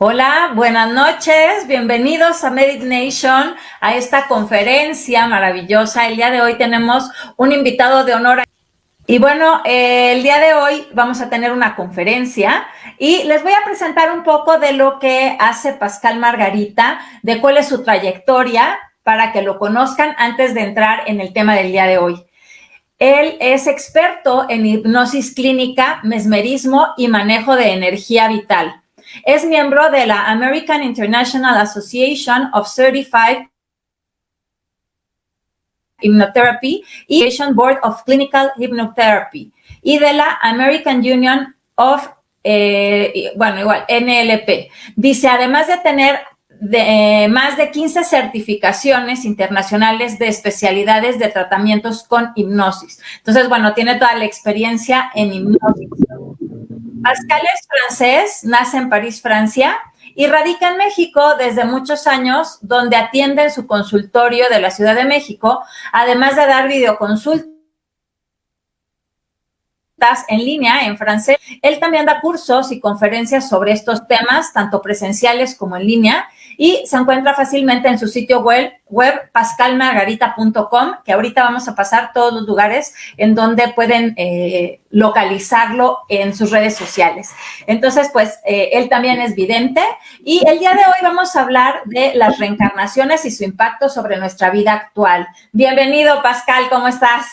Hola, buenas noches, bienvenidos a Medit Nation, a esta conferencia maravillosa. El día de hoy tenemos un invitado de honor. Y bueno, el día de hoy vamos a tener una conferencia y les voy a presentar un poco de lo que hace Pascal Margarita, de cuál es su trayectoria, para que lo conozcan antes de entrar en el tema del día de hoy. Él es experto en hipnosis clínica, mesmerismo y manejo de energía vital. Es miembro de la American International Association of Certified Hypnotherapy y Asian Board of Clinical Hypnotherapy y de la American Union of, NLP. Dice, además de tener más de 15 certificaciones internacionales de especialidades de tratamientos con hipnosis. Entonces, bueno, tiene toda la experiencia en hipnosis. Pascal es francés, nace en París, Francia, y radica en México desde muchos años, donde atiende en su consultorio de la Ciudad de México, además de dar videoconsultas en línea en francés. Él también da cursos y conferencias sobre estos temas, tanto presenciales como en línea, y se encuentra fácilmente en su sitio web pascalmargarita.com, que ahorita vamos a pasar todos los lugares en donde pueden localizarlo en sus redes sociales. Entonces, pues, él también es vidente, y el día de hoy vamos a hablar de las reencarnaciones y su impacto sobre nuestra vida actual. Bienvenido, Pascal, ¿cómo estás?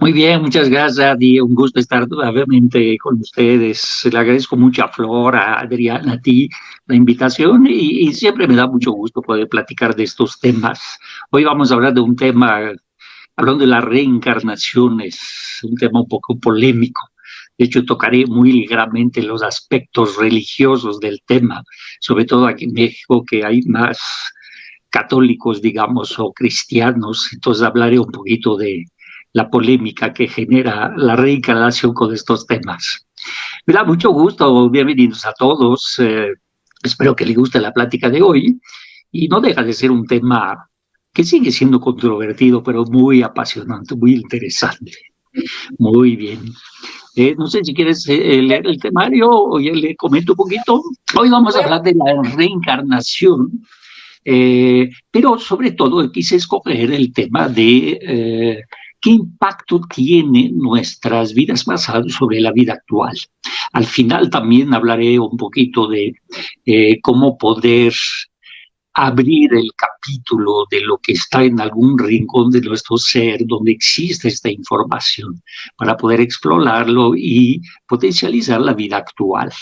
Muy bien, muchas gracias, Adi. Un gusto estar nuevamente con ustedes. Le agradezco mucho a Flor, a Adrián, a ti la invitación y siempre me da mucho gusto poder platicar de estos temas. Hoy vamos a hablar de un tema, hablando de las reencarnaciones, un tema un poco polémico. De hecho, tocaré muy ligeramente los aspectos religiosos del tema, sobre todo aquí en México, que hay más católicos, digamos, o cristianos. Entonces hablaré un poquito de la polémica que genera la reencarnación con estos temas. Me da mucho gusto, bienvenidos a todos. Espero que les guste la plática de hoy. Y no deja de ser un tema que sigue siendo controvertido, pero muy apasionante, muy interesante. Muy bien. No sé si quieres leer el temario o ya le comento un poquito. Hoy vamos a hablar de la reencarnación, pero sobre todo quise escoger el tema de qué impacto tiene nuestras vidas pasadas sobre la vida actual. Al final también hablaré un poquito de cómo poder abrir el capítulo de lo que está en algún rincón de nuestro ser donde existe esta información para poder explorarlo y potencializar la vida actual.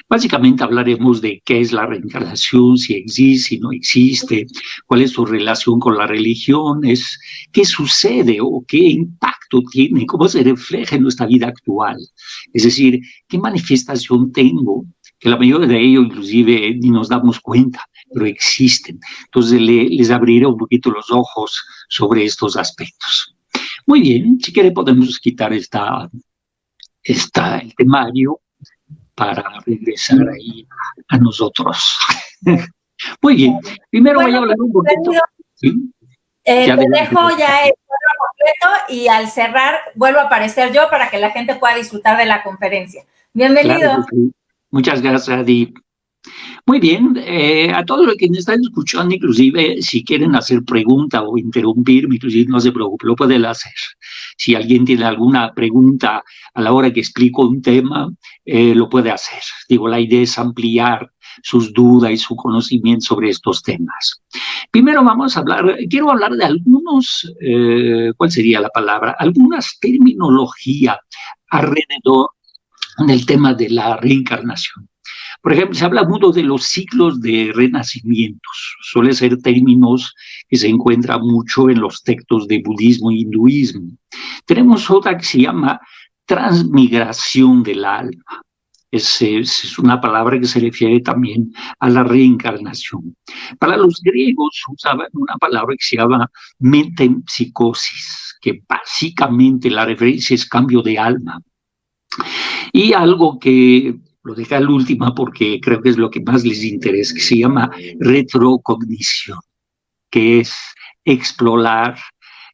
Básicamente hablaremos de qué es la reencarnación, si existe, si no existe, cuál es su relación con las religiones, qué sucede o qué impacto tiene, cómo se refleja en nuestra vida actual. Es decir, qué manifestación tengo, que la mayoría de ellos inclusive ni nos damos cuenta, pero existen. Entonces les abriré un poquito los ojos sobre estos aspectos. Muy bien, si quiere podemos quitar el temario para regresar ahí a nosotros. Muy bien, primero voy a hablar un poquito. ¿Sí? Te dejo ya el cuadro completo y al cerrar vuelvo a aparecer yo para que la gente pueda disfrutar de la conferencia. Bienvenido. Claro, sí. Muchas gracias, Adi. Muy bien, a todos los que me están escuchando, inclusive si quieren hacer pregunta o interrumpirme, inclusive no se preocupe, lo pueden hacer. Si alguien tiene alguna pregunta a la hora que explico un tema, lo puede hacer. Digo, la idea es ampliar sus dudas y su conocimiento sobre estos temas. Primero vamos a hablar, quiero hablar de algunos, ¿cuál sería la palabra? Algunas terminologías alrededor del tema de la reencarnación. Por ejemplo, se habla mucho de los ciclos de renacimientos. Suele ser términos que se encuentran mucho en los textos de budismo e hinduismo. Tenemos otra que se llama transmigración del alma. Es una palabra que se refiere también a la reencarnación. Para los griegos usaban una palabra que se llama metempsicosis, que básicamente la referencia es cambio de alma. Y algo que lo dejé al último porque creo que es lo que más les interesa, que se llama retrocognición, que es explorar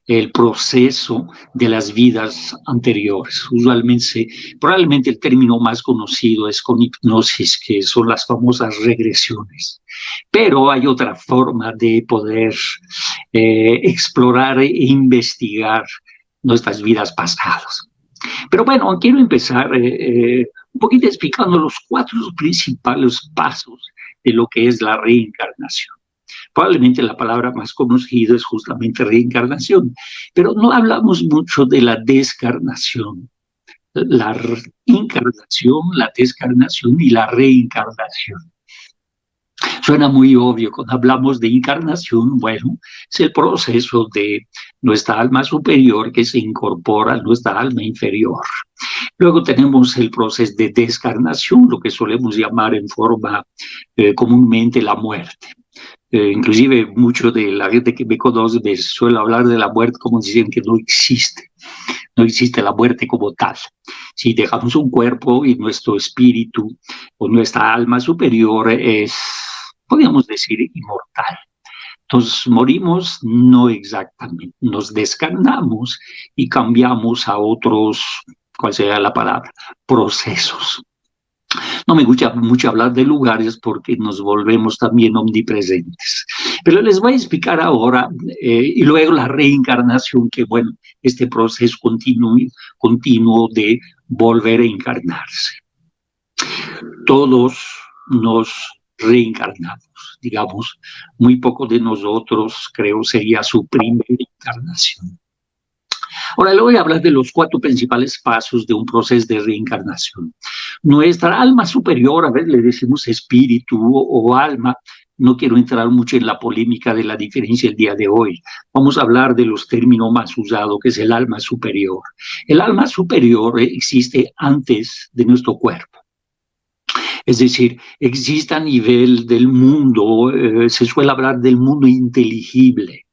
el proceso de las vidas anteriores. Usualmente, probablemente el término más conocido es con hipnosis, que son las famosas regresiones. Pero hay otra forma de poder explorar e investigar nuestras vidas pasadas. Pero bueno, quiero empezar un poquito explicando los 4 principales pasos de lo que es la reencarnación. Probablemente la palabra más conocida es justamente reencarnación, pero no hablamos mucho de la descarnación. La encarnación, la descarnación y la reencarnación. Suena muy obvio cuando hablamos de encarnación, bueno, es el proceso de nuestra alma superior que se incorpora a nuestra alma inferior. Luego tenemos el proceso de descarnación, lo que solemos llamar en forma comúnmente la muerte. Inclusive mucho de la gente que me conoce me suele hablar de la muerte como dicen que no existe. No existe la muerte como tal. Si dejamos un cuerpo y nuestro espíritu o nuestra alma superior es, podríamos decir, inmortal. Entonces morimos no exactamente, nos descarnamos y cambiamos a otros, ¿cuál sería la palabra? Procesos. No me gusta mucho hablar de lugares porque nos volvemos también omnipresentes. Pero les voy a explicar ahora, y luego la reencarnación, que bueno, este proceso continuo de volver a encarnarse. Todos nos reencarnamos, digamos, muy poco de nosotros, creo, sería su primera encarnación. Ahora le voy a hablar de los 4 principales pasos de un proceso de reencarnación. Nuestra alma superior, a ver, le decimos espíritu o alma, no quiero entrar mucho en la polémica de la diferencia el día de hoy. Vamos a hablar de los términos más usados, que es el alma superior. El alma superior existe antes de nuestro cuerpo. Es decir, existe a nivel del mundo, se suele hablar del mundo inteligible,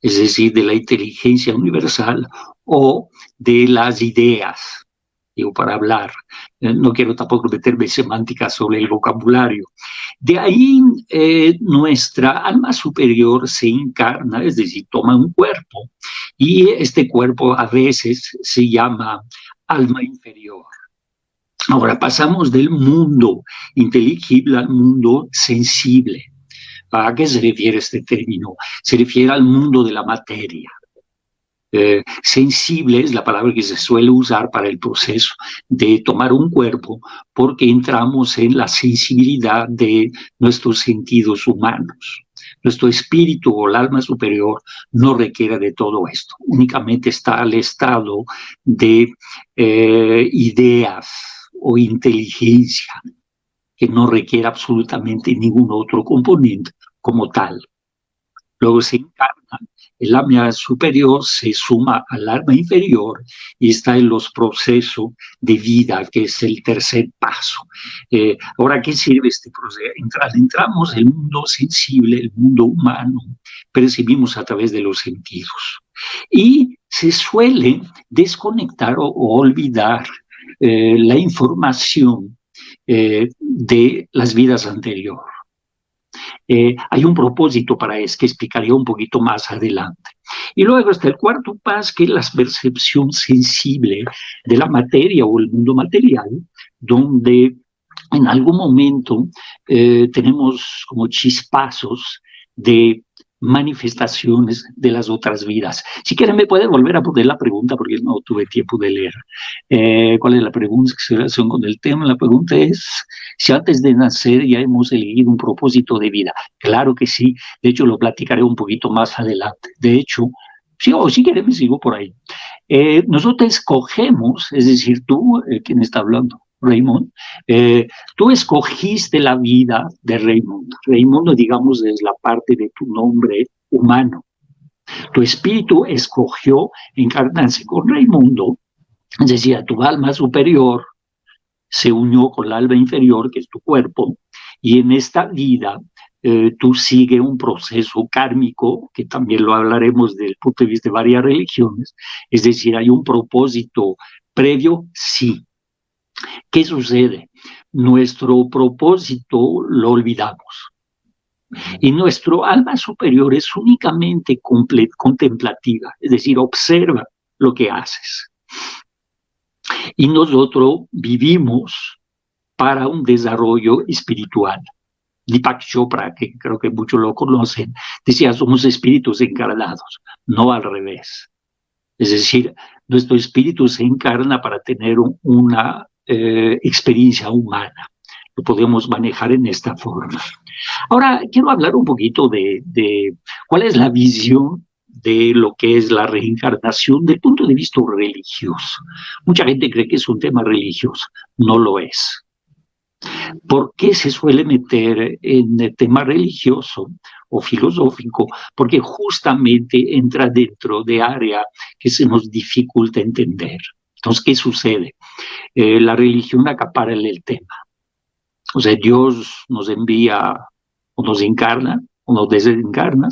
es decir, de la inteligencia universal o de las ideas, digo, para hablar. No quiero tampoco meterme en semántica sobre el vocabulario. De ahí nuestra alma superior se encarna, es decir, toma un cuerpo, y este cuerpo a veces se llama alma inferior. Ahora pasamos del mundo inteligible al mundo sensible. ¿A qué se refiere este término? Se refiere al mundo de la materia. Sensible es la palabra que se suele usar para el proceso de tomar un cuerpo, porque entramos en la sensibilidad de nuestros sentidos humanos. Nuestro espíritu o el alma superior no requiere de todo esto, únicamente está al estado de ideas o inteligencia, que no requiere absolutamente ningún otro componente como tal. Luego se encarna, el alma superior se suma al alma inferior y está en los procesos de vida, que es el tercer paso. Ahora, ¿qué sirve este proceso? Entramos en el mundo sensible, el mundo humano, percibimos a través de los sentidos. Y se suele desconectar o olvidar la información de las vidas anteriores. Hay un propósito para eso que explicaré un poquito más adelante. Y luego está el 4 paso, que es la percepción sensible de la materia o el mundo material, donde en algún momento tenemos como chispazos de manifestaciones de las otras vidas. Si quieren me pueden volver a poner la pregunta porque no tuve tiempo de leer. ¿Cuál es la pregunta que se relaciona con el tema? La pregunta es si antes de nacer ya hemos elegido un propósito de vida. Claro que sí, de hecho lo platicaré un poquito más adelante. De hecho, si quieren me sigo por ahí. Nosotros escogemos, es decir, tú, ¿quién está hablando? Raymond, tú escogiste la vida de Raymond. Raymond, digamos, es la parte de tu nombre humano. Tu espíritu escogió encarnarse con Raimundo, es decir, tu alma superior se unió con la alma inferior, que es tu cuerpo, y en esta vida tú sigues un proceso kármico, que también lo hablaremos desde el punto de vista de varias religiones, es decir, hay un propósito previo, sí. ¿Qué sucede? Nuestro propósito lo olvidamos. Y nuestro alma superior es únicamente contemplativa, es decir, observa lo que haces. Y nosotros vivimos para un desarrollo espiritual. Deepak Chopra, que creo que muchos lo conocen, decía, somos espíritus encarnados, no al revés. Es decir, nuestro espíritu se encarna para tener una experiencia humana. Lo podemos manejar en esta forma. Ahora, quiero hablar un poquito de cuál es la visión de lo que es la reencarnación del punto de vista religioso. Mucha gente cree que es un tema religioso, no lo es. ¿Por qué se suele meter en el tema religioso o filosófico? Porque justamente entra dentro de área que se nos dificulta entender. Entonces, ¿qué sucede? La religión acapara el tema. O sea, Dios nos envía o nos encarna o nos desencarna,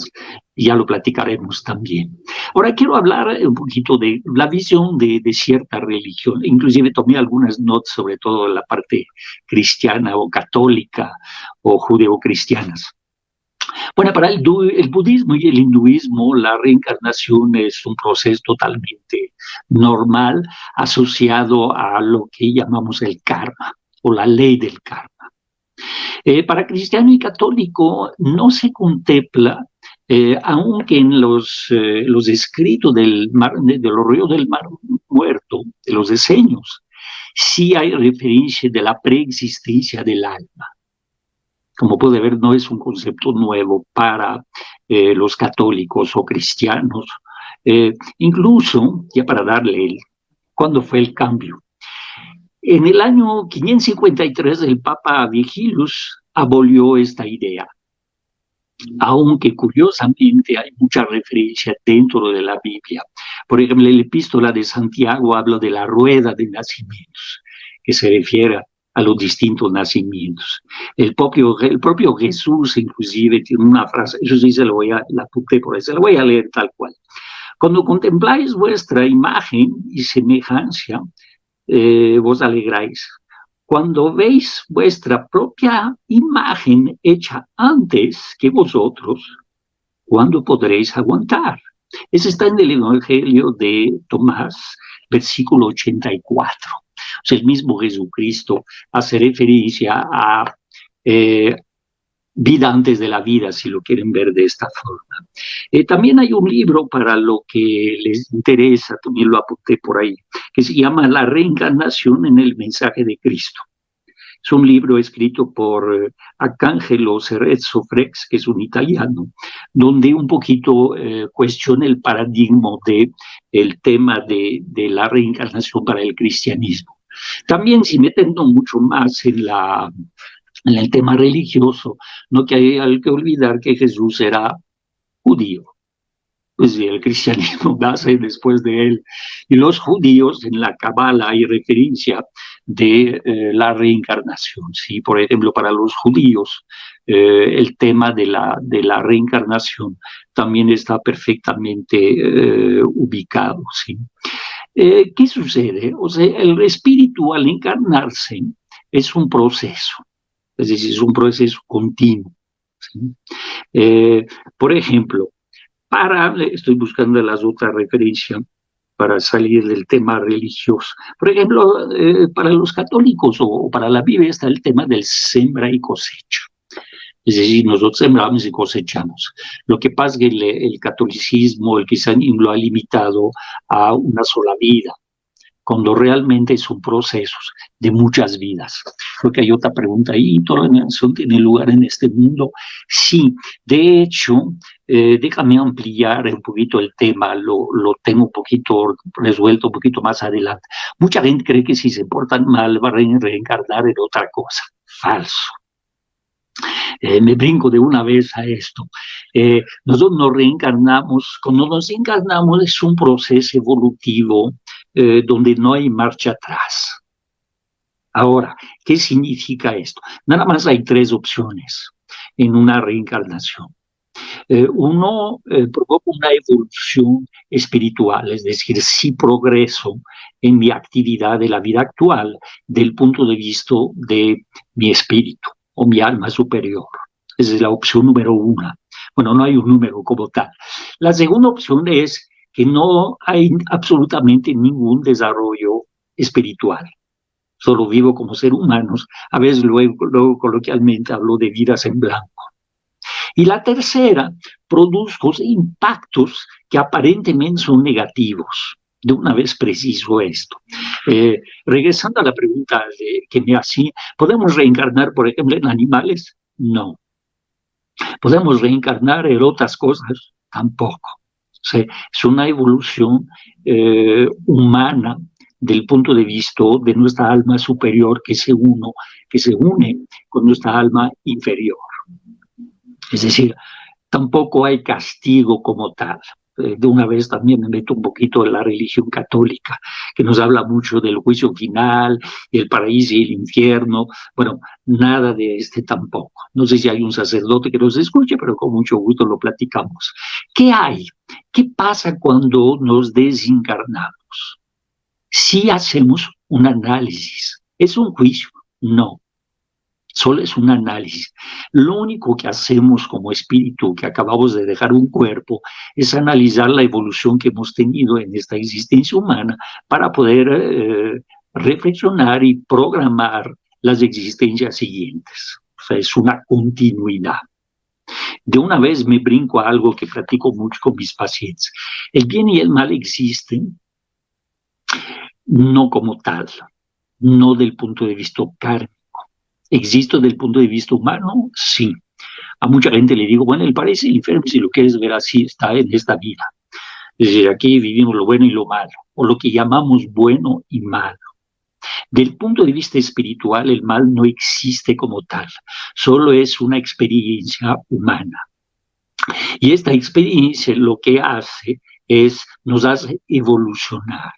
y ya lo platicaremos también. Ahora quiero hablar un poquito de la visión de cierta religión. Inclusive tomé algunas notas, sobre todo en la parte cristiana o católica o judeocristianas. Bueno, para el budismo y el hinduismo, la reencarnación es un proceso totalmente normal asociado a lo que llamamos el karma o la ley del karma. Para cristiano y católico no se contempla, aunque en los escritos de los ríos del Mar Muerto, de los diseños, sí hay referencia de la preexistencia del alma. Como puede ver, no es un concepto nuevo para los católicos o cristianos. Incluso, ya para darle ¿cuándo fue el cambio? En el año 553 el Papa Vigilius abolió esta idea, aunque curiosamente hay mucha referencia dentro de la Biblia. Por ejemplo, la Epístola de Santiago habla de la rueda de nacimientos, que se refiere a los distintos nacimientos. El propio Jesús inclusive tiene una frase, eso sí la apunté por ahí, se la voy a leer tal cual. Cuando contempláis vuestra imagen y semejanza, vos alegráis. Cuando veis vuestra propia imagen hecha antes que vosotros, ¿cuándo podréis aguantar? Eso está en el Evangelio de Tomás, versículo 84. O sea, el mismo Jesucristo hace referencia a vida antes de la vida, si lo quieren ver de esta forma. También hay un libro para lo que les interesa, también lo apunté por ahí, que se llama La reencarnación en el mensaje de Cristo. Es un libro escrito por Arcángelo Cerezzo Frex, que es un italiano, donde un poquito cuestiona el paradigma del tema de la reencarnación para el cristianismo. También, si metiendo mucho más en el tema religioso, no que hay que olvidar que Jesús era judío. Pues el cristianismo nace después de él. Y los judíos, en la Cábala hay referencia de la reencarnación. ¿Sí? Por ejemplo, para los judíos, el tema de la reencarnación también está perfectamente ubicado. ¿Sí? ¿Qué sucede? O sea, el espíritu al encarnarse es un proceso. Es decir, es un proceso continuo. ¿Sí? Por ejemplo, estoy buscando las otras referencias para salir del tema religioso. Por ejemplo, para los católicos o para la Biblia está el tema del sembra y cosecha. Es decir, nosotros sembramos y cosechamos. Lo que pasa es que el catolicismo, el cristianismo lo ha limitado a una sola vida, cuando realmente son procesos de muchas vidas. Creo que hay otra pregunta ahí, ¿toda la nación tiene lugar en este mundo? Sí, de hecho, déjame ampliar un poquito el tema, lo tengo un poquito resuelto un poquito más adelante. Mucha gente cree que si se portan mal va a reencarnar en otra cosa. Falso. Me brinco de una vez a esto. Nosotros nos reencarnamos, cuando nos encarnamos es un proceso evolutivo donde no hay marcha atrás. Ahora, ¿qué significa esto? Nada más hay tres opciones en una reencarnación. Uno provoca una evolución espiritual, es decir, sí progreso en mi actividad de la vida actual del punto de vista de mi espíritu o mi alma superior. Esa es la opción número 1. Bueno, no hay un número como tal. La segunda opción es que no hay absolutamente ningún desarrollo espiritual. Solo vivo como ser humanos. A veces luego coloquialmente hablo de vidas en blanco. Y la tercera, produzco impactos que aparentemente son negativos. De una vez preciso esto. Regresando a la pregunta que me hacía, ¿podemos reencarnar, por ejemplo, en animales? No. ¿Podemos reencarnar en otras cosas? Tampoco. O sea, es una evolución humana del punto de vista de nuestra alma superior que se une con nuestra alma inferior. Es decir, tampoco hay castigo como tal. De una vez también me meto un poquito en la religión católica, que nos habla mucho del juicio final, el paraíso y el infierno. Bueno, nada de tampoco. No sé si hay un sacerdote que nos escuche, pero con mucho gusto lo platicamos. ¿Qué hay? ¿Qué pasa cuando nos desencarnamos? Si hacemos un análisis, ¿es un juicio? No. Solo es un análisis. Lo único que hacemos como espíritu, que acabamos de dejar un cuerpo, es analizar la evolución que hemos tenido en esta existencia humana para poder reflexionar y programar las existencias siguientes. O sea, es una continuidad. De una vez me brinco a algo que platico mucho con mis pacientes. El bien y el mal existen no como tal, no del punto de vista kármico. ¿Existe desde el punto de vista humano? Sí. A mucha gente le digo, bueno, el paraíso y el infierno, si lo quieres ver así, está en esta vida. Es decir, aquí vivimos lo bueno y lo malo, o lo que llamamos bueno y malo. Del punto de vista espiritual, el mal no existe como tal, solo es una experiencia humana. Y esta experiencia lo que hace es, nos hace evolucionar.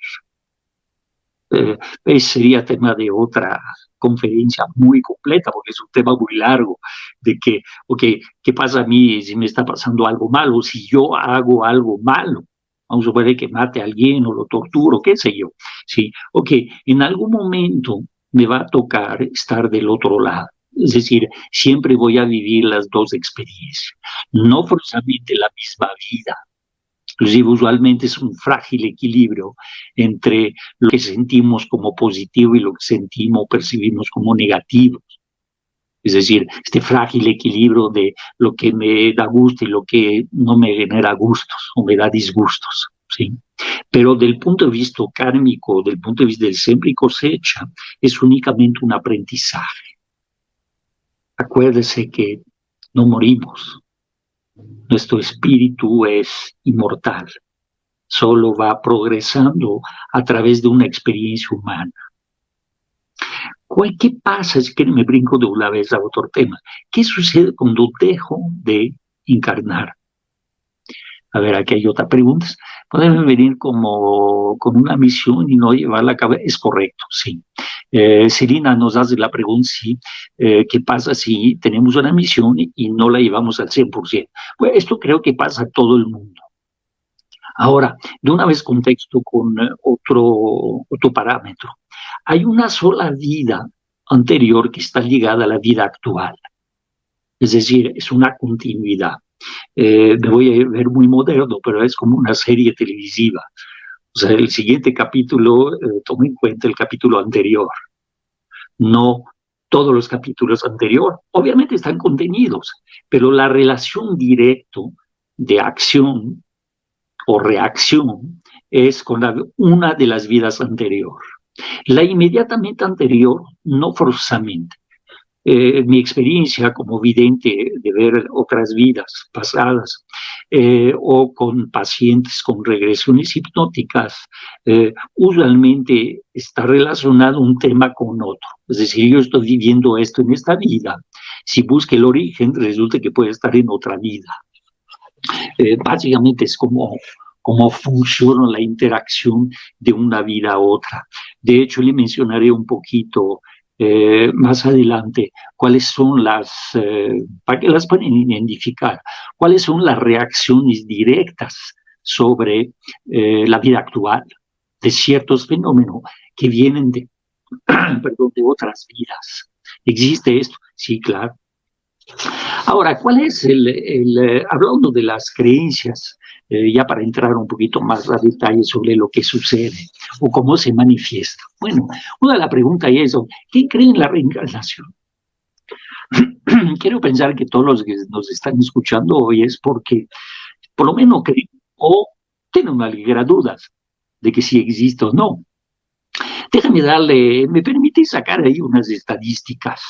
Sería tema de otra conferencia muy completa, porque es un tema muy largo, de que, ok, ¿qué pasa a mí si me está pasando algo malo? Si yo hago algo malo, vamos a suponer que mate a alguien o lo torturo, qué sé yo, sí, ok, en algún momento me va a tocar estar del otro lado. Es decir, siempre voy a vivir las dos experiencias, no forzosamente la misma vida. Inclusive usualmente es un frágil equilibrio entre lo que sentimos como positivo y lo que sentimos o percibimos como negativo. Es decir, este frágil equilibrio de lo que me da gusto y lo que no me genera gustos o me da disgustos, ¿sí? Pero del punto de vista kármico, del punto de vista del siembra y cosecha, es únicamente un aprendizaje. Acuérdese que no morimos. Nuestro espíritu es inmortal, solo va progresando a través de una experiencia humana. ¿Qué pasa? Es que me brinco de una vez a otro tema. ¿Qué sucede cuando dejo de encarnar? A ver, aquí hay otra pregunta. ¿Podemos venir como con una misión y no llevarla a cabo? Es correcto, sí. Celina nos hace la pregunta, sí, ¿qué pasa si tenemos una misión y no la llevamos al 100%? Pues esto creo que pasa a todo el mundo. Ahora, de una vez contexto con otro parámetro. Hay una sola vida anterior que está ligada a la vida actual. Es decir, es una continuidad. Me voy a ver muy moderno, pero es como una serie televisiva. O sea, el siguiente capítulo toma en cuenta el capítulo anterior. No todos los capítulos anteriores. Obviamente están contenidos, pero la relación directa de acción o reacción es con una de las vidas anteriores. La inmediatamente anterior, no forzosamente. Mi experiencia como vidente de ver otras vidas pasadas o con pacientes con regresiones hipnóticas, usualmente está relacionado un tema con otro. Es decir, yo estoy viviendo esto en esta vida. Si busco el origen, resulta que puede estar en otra vida. Básicamente es como cómo funciona la interacción de una vida a otra. De hecho, le mencionaré un poquito más adelante cuáles son para que las puedan identificar, cuáles son las reacciones directas sobre la vida actual de ciertos fenómenos que vienen de otras vidas. ¿Existe esto? Sí, claro. Ahora, ¿cuál es hablando de las creencias, ya para entrar un poquito más a detalle sobre lo que sucede o cómo se manifiesta? Bueno, una de las preguntas es, ¿quién cree en la reencarnación? Quiero pensar que todos los que nos están escuchando hoy es porque por lo menos creen o tienen una ligera duda de que si existe o no. Déjame me permite sacar ahí unas estadísticas.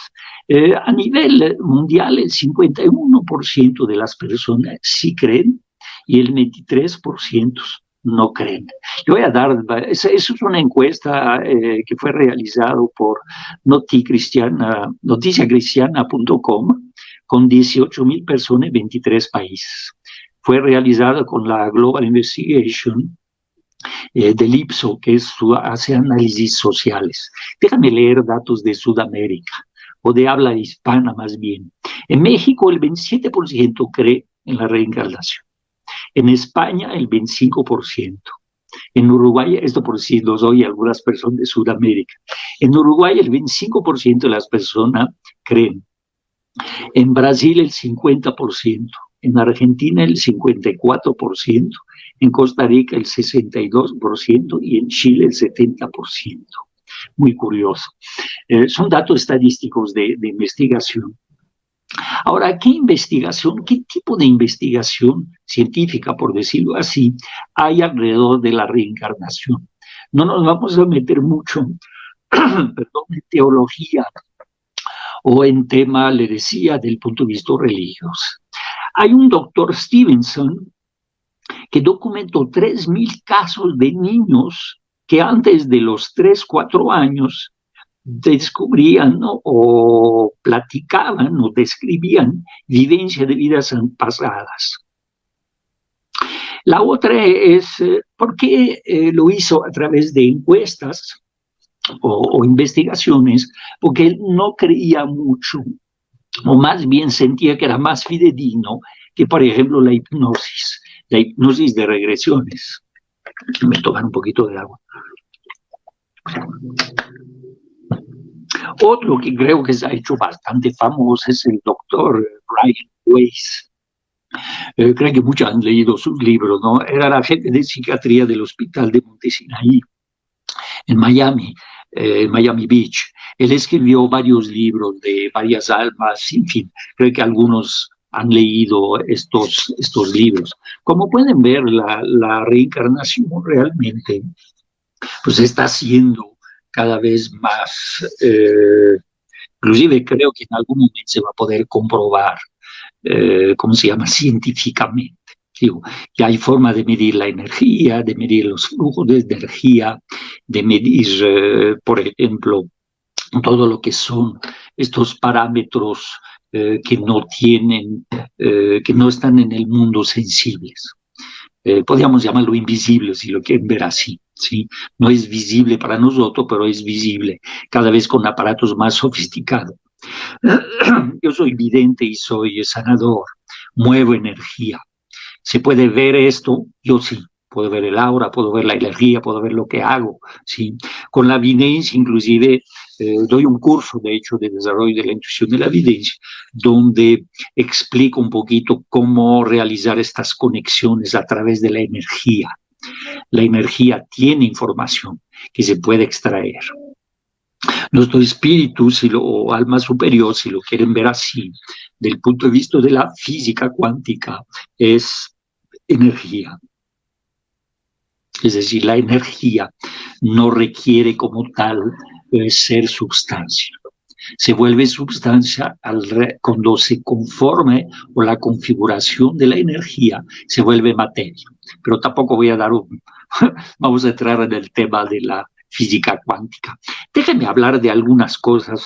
A nivel mundial, el 51% de las personas sí creen y el 23% no creen. Yo voy a dar, eso es una encuesta que fue realizada por noticiacristiana.com con 18,000 personas en 23 países. Fue realizada con la Global Investigation del Ipso, que hace análisis sociales. Déjame leer datos de Sudamérica, o de habla hispana más bien. En México el 27% cree en la reencarnación. En España el 25%. En Uruguay, esto por si los oye algunas personas de Sudamérica, en Uruguay el 25% de las personas creen. En Brasil el 50%. En Argentina el 54%, en Costa Rica el 62% y en Chile el 70%. Muy curioso. Son datos estadísticos de investigación. Ahora, ¿qué investigación, qué tipo de investigación científica, por decirlo así, hay alrededor de la reencarnación? No nos vamos a meter mucho perdón, en teología o en tema, le decía, del punto de vista religioso. Hay un doctor Stevenson que documentó 3,000 casos de niños que antes de los 3, 4 años descubrían, ¿no?, o platicaban o describían vivencias de vidas pasadas. La otra es, ¿por qué lo hizo a través de encuestas o investigaciones? Porque él no creía mucho, o más bien sentía que era más fidedigno que, por ejemplo, la hipnosis de regresiones. Me toman un poquito de agua. Otro que creo que se ha hecho bastante famoso es el doctor Brian Weiss. Creo que muchos han leído sus libros, ¿no? Era la jefe de psiquiatría del hospital de Montesinaí, en Miami, Miami Beach. Él escribió varios libros de varias almas, en fin, creo que algunos han leído estos libros. Como pueden ver, la reencarnación realmente pues está siendo cada vez más, inclusive creo que en algún momento se va a poder comprobar, ¿cómo se llama?, científicamente. Digo, ya hay forma de medir la energía, de medir los flujos de energía, de medir, por ejemplo, todo lo que son estos parámetros que no tienen, que no están en el mundo sensibles. Podríamos llamarlo invisible, si lo quieren ver así, ¿sí? No es visible para nosotros, pero es visible cada vez con aparatos más sofisticados. Yo soy vidente y soy sanador, muevo energía. ¿Se puede ver esto? Yo sí. Puedo ver el aura, puedo ver la energía, puedo ver lo que hago, ¿sí? Con la videncia, inclusive, doy un curso, de hecho, de desarrollo de la intuición de la videncia, donde explico un poquito cómo realizar estas conexiones a través de la energía. La energía tiene información que se puede extraer. Nuestro espíritu, o alma superior, si lo quieren ver así, del punto de vista de la física cuántica, es energía. Es decir, la energía no requiere como tal ser sustancia. Se vuelve sustancia cuando se conforme o la configuración de la energía se vuelve materia. Pero tampoco voy a dar vamos a entrar en el tema de la física cuántica. Déjenme hablar de algunas cosas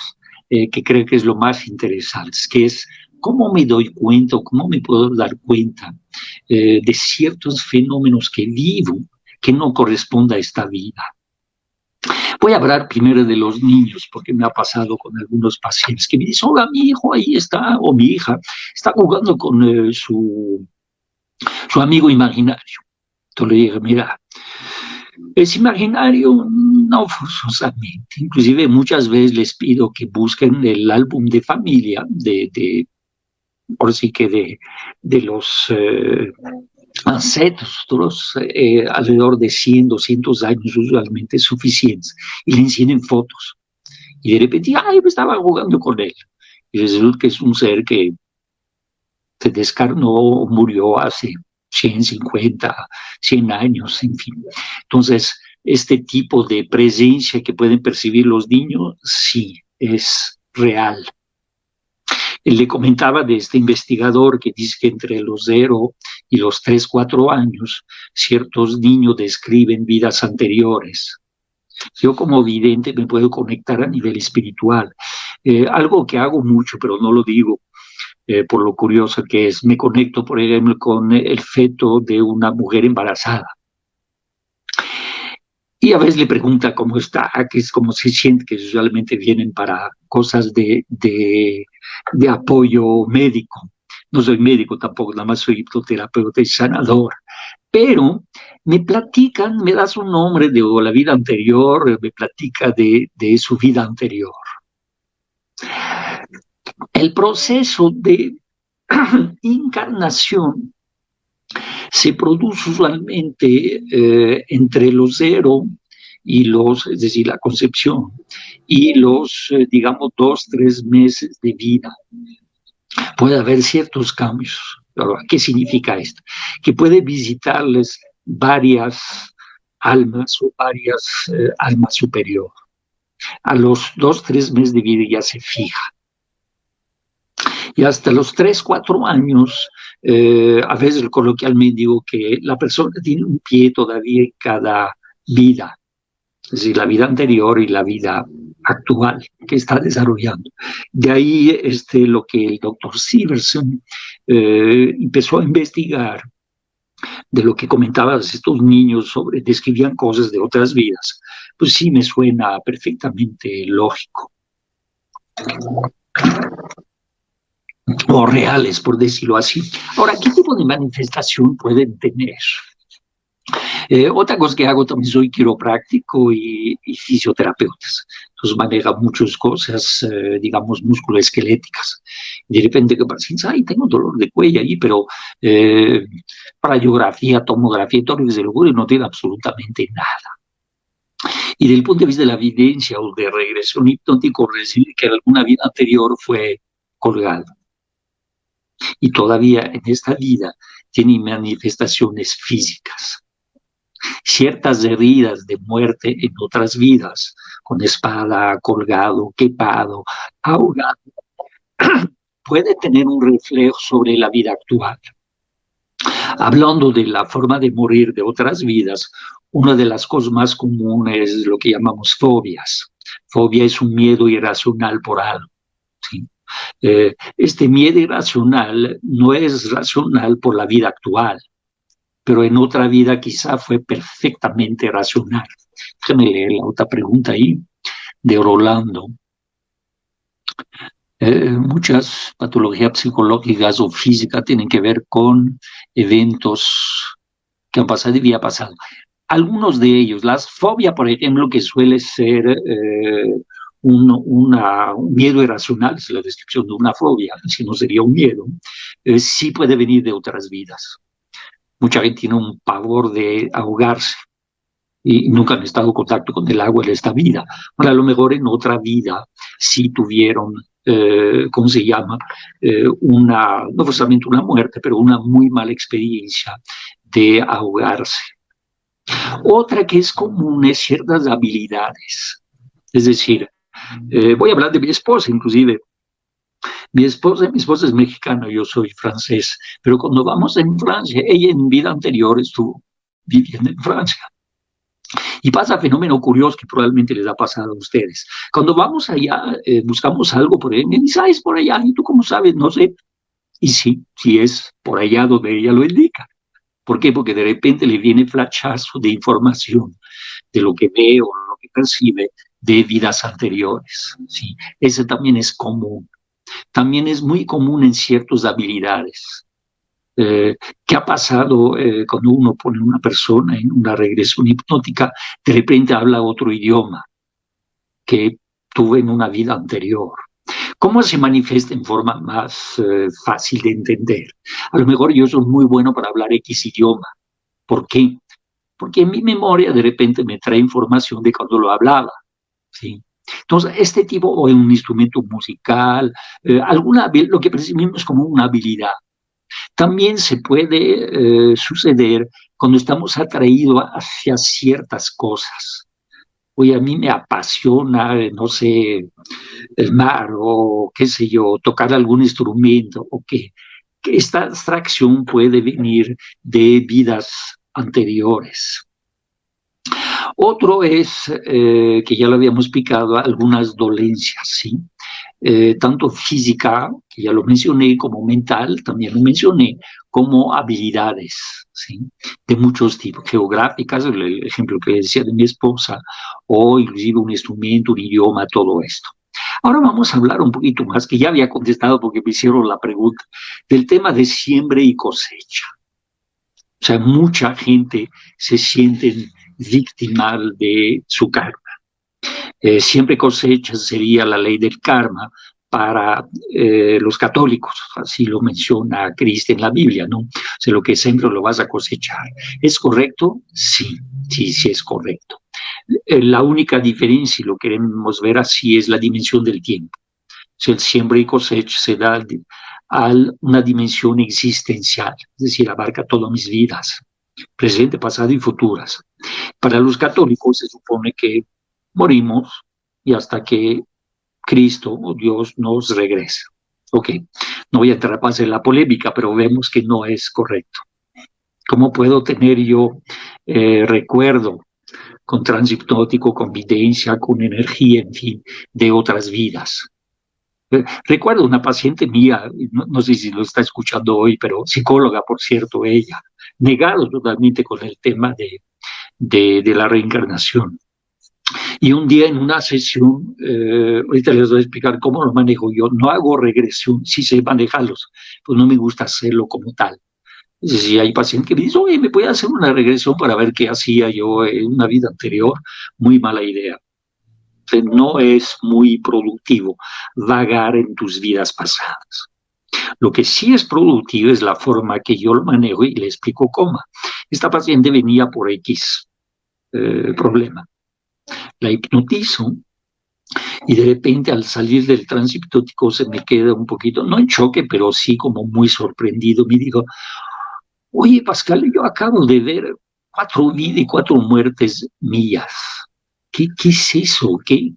que creo que es lo más interesante, que es cómo me doy cuenta o cómo me puedo dar cuenta de ciertos fenómenos que vivo que no corresponde a esta vida. Voy a hablar primero de los niños, porque me ha pasado con algunos pacientes que me dicen, hola, mi hijo ahí está, o mi hija, está jugando con su amigo imaginario. Entonces le digo, mira, es imaginario, no forzosamente. Inclusive muchas veces les pido que busquen el álbum de familia de por sí que de los ancestros, alrededor de 100, 200 años usualmente suficientes, y le enseñan fotos. Y de repente, ay, me estaba jugando con él. Y resulta que es un ser que se descarnó, murió hace 150, 100 años, en fin. Entonces, este tipo de presencia que pueden percibir los niños, sí, es real. Él le comentaba de este investigador que dice que entre los 0 y los 3, 4 años, ciertos niños describen vidas anteriores. Yo como vidente me puedo conectar a nivel espiritual. Algo que hago mucho, pero no lo digo por lo curioso que es. Me conecto, por ejemplo, con el feto de una mujer embarazada. Y a veces le pregunta cómo está, que es cómo se siente, que usualmente vienen para cosas de apoyo médico. No soy médico tampoco, nada más soy hipnoterapeuta y sanador. Pero me platican, me da su nombre de la vida anterior, me platica de su vida anterior. El proceso de encarnación se produce usualmente entre los 0 y los, es decir, la concepción, y los, digamos, 2, 3 meses de vida. Puede haber ciertos cambios. ¿Qué significa esto? Que puede visitarles varias almas o varias almas superiores. A los 2, 3 meses de vida ya se fija. Y hasta los 3, 4 años, a veces coloquialmente digo que la persona tiene un pie todavía en cada vida, es decir, la vida anterior y la vida actual que está desarrollando. De ahí lo que el doctor Siversen empezó a investigar de lo que comentabas estos niños sobre, describían cosas de otras vidas. Pues sí, me suena perfectamente lógico. O reales, por decirlo así. Ahora, ¿qué tipo de manifestación pueden tener? Otra cosa que hago, también soy quiropráctico y fisioterapeuta. Entonces maneja muchas cosas, digamos, musculoesqueléticas. De repente que parecen, ay, tengo un dolor de cuello ahí, pero radiografía, tomografía, todo lo que se le ocurre no tiene absolutamente nada. Y desde el punto de vista de la evidencia o de regresión hipnótica, decir que en alguna vida anterior fue colgado. Y todavía en esta vida tiene manifestaciones físicas. Ciertas heridas de muerte en otras vidas, con espada, colgado, quepado, ahogado, puede tener un reflejo sobre la vida actual. Hablando de la forma de morir de otras vidas, una de las cosas más comunes es lo que llamamos fobias. Fobia es un miedo irracional por algo, ¿sí? Este miedo irracional no es racional por la vida actual, pero en otra vida quizá fue perfectamente racional. Déjame leer la otra pregunta ahí, de Rolando. Muchas patologías psicológicas o físicas tienen que ver con eventos que han pasado y había pasado. Algunos de ellos, la fobia, por ejemplo, que suele ser un miedo irracional, es la descripción de una fobia, si no sería un miedo, sí puede venir de otras vidas. Mucha gente tiene un pavor de ahogarse y nunca han estado en contacto con el agua en esta vida. Bueno, a lo mejor en otra vida sí tuvieron, ¿cómo se llama? No forzosamente una muerte, pero una muy mala experiencia de ahogarse. Otra que es común es ciertas habilidades. Es decir, voy a hablar de mi esposa, inclusive. Mi esposa es mexicana, yo soy francés, pero cuando vamos en Francia, ella en vida anterior estuvo viviendo en Francia. Y pasa fenómeno curioso que probablemente les ha pasado a ustedes. Cuando vamos allá, buscamos algo por ahí, me dice, es por allá, ¿y tú cómo sabes? No sé. Y sí es por allá donde ella lo indica. ¿Por qué? Porque de repente le viene flashazo de información de lo que ve o lo que percibe de vidas anteriores. ¿Sí? Ese también es común. También es muy común en ciertas habilidades. ¿Qué ha pasado cuando uno pone a una persona en una regresión hipnótica? De repente habla otro idioma que tuvo en una vida anterior. ¿Cómo se manifiesta en forma más fácil de entender? A lo mejor yo soy muy bueno para hablar X idioma. ¿Por qué? Porque en mi memoria de repente me trae información de cuando lo hablaba, ¿sí? Entonces, este tipo, o en un instrumento musical, lo que percibimos como una habilidad, también se puede suceder cuando estamos atraídos hacia ciertas cosas. Oye, a mí me apasiona, no sé, el mar o qué sé yo, tocar algún instrumento, o que esta abstracción puede venir de vidas anteriores. Otro es, que ya lo habíamos explicado, algunas dolencias, ¿sí? Tanto física, que ya lo mencioné, como mental, también lo mencioné, como habilidades, ¿sí? De muchos tipos, geográficas, el ejemplo que decía de mi esposa, o inclusive un instrumento, un idioma, todo esto. Ahora vamos a hablar un poquito más, que ya había contestado porque me hicieron la pregunta, del tema de siembra y cosecha. O sea, mucha gente se siente víctima de su karma. Siempre cosecha sería la ley del karma para los católicos, así lo menciona Cristo en la Biblia, ¿no? O sea, lo que siempre lo vas a cosechar. ¿Es correcto? Sí, sí, sí es correcto. La única diferencia, si lo queremos ver así, es la dimensión del tiempo. O sea, el siembra y cosecha se da a una dimensión existencial, es decir, abarca todas mis vidas, presente, pasado y futuras. Para los católicos se supone que morimos y hasta que Cristo o Dios nos regresa. Ok, no voy a entrar más en la polémica, pero vemos que no es correcto. ¿Cómo puedo tener yo recuerdo con tránsito hipnótico, con videncia, con energía, en fin, de otras vidas? Recuerdo una paciente mía, no sé si lo está escuchando hoy, pero psicóloga, por cierto, ella, negado totalmente con el tema de la reencarnación. Y un día en una sesión, ahorita les voy a explicar cómo lo manejo yo, no hago regresión, sí sé manejarlos, pues no me gusta hacerlo como tal. Es decir, hay pacientes que me dicen, oye, ¿me puede hacer una regresión para ver qué hacía yo en una vida anterior? Muy mala idea. No es muy productivo vagar en tus vidas pasadas. Lo que sí es productivo es la forma que yo lo manejo y le explico cómo. Esta paciente venía por X problema. La hipnotizo y de repente al salir del trance hipnótico se me queda un poquito, no en choque, pero sí como muy sorprendido. Me dijo, oye Pascal, yo acabo de ver 4 vidas y 4 muertes mías. ¿Qué es eso? ¿Qué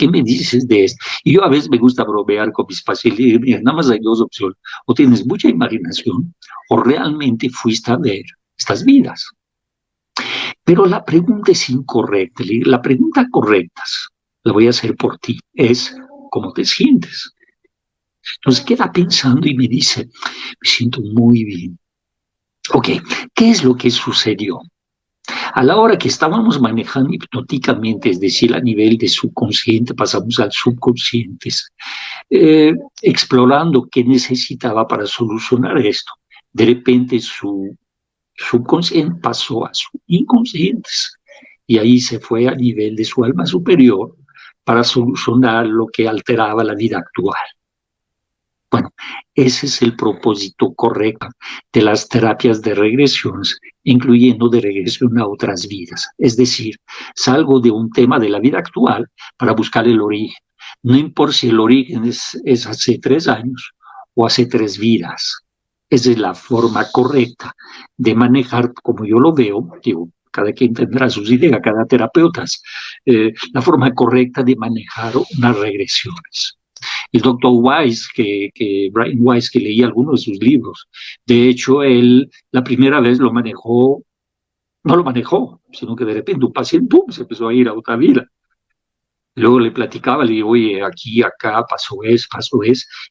me dices de esto? Y yo a veces me gusta bromear con mis pacientes y digo, mira, nada más hay 2 opciones. O tienes mucha imaginación o realmente fuiste a ver estas vidas. Pero la pregunta es incorrecta. La pregunta correcta, la voy a hacer por ti, es ¿cómo te sientes? Entonces queda pensando y me dice, me siento muy bien. Ok, ¿qué es lo que sucedió? A la hora que estábamos manejando hipnóticamente, es decir, a nivel de subconsciente, pasamos al subconsciente, explorando qué necesitaba para solucionar esto. De repente su subconsciente pasó a su inconsciente y ahí se fue a nivel de su alma superior para solucionar lo que alteraba la vida actual. Bueno, ese es el propósito correcto de las terapias de regresiones, incluyendo de regresión a otras vidas. Es decir, salgo de un tema de la vida actual para buscar el origen. No importa si el origen es hace 3 años o hace 3 vidas. Esa es la forma correcta de manejar, como yo lo veo, digo, cada quien tendrá sus ideas, cada terapeuta, la forma correcta de manejar unas regresiones. El doctor Weiss, Brian Weiss, que leí algunos de sus libros, de hecho, él la primera vez lo manejó, no lo manejó, sino que de repente un paciente, ¡pum!, se empezó a ir a otra vida. Luego le platicaba, le digo, oye, aquí, acá, pasó eso,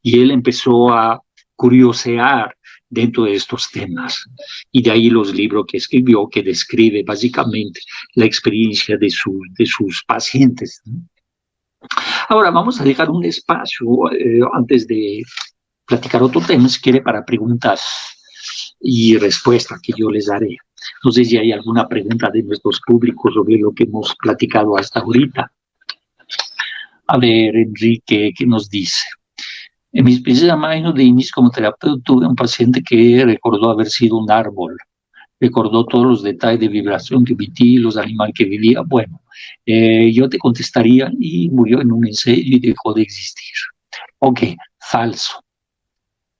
y él empezó a curiosear dentro de estos temas. Y de ahí los libros que escribió, que describe básicamente la experiencia de sus pacientes, ¿no? Ahora vamos a dejar un espacio antes de platicar otro tema, si quiere, para preguntas y respuestas que yo les daré. No sé si hay alguna pregunta de nuestros públicos sobre lo que hemos platicado hasta ahorita. A ver, Enrique, ¿qué nos dice? En mis primeros años de inicio como terapeuta tuve un paciente que recordó haber sido un árbol. Recordó todos los detalles de vibración que emití, los animales que vivía. Bueno, yo te contestaría y murió en un incendio y dejó de existir. Ok, falso.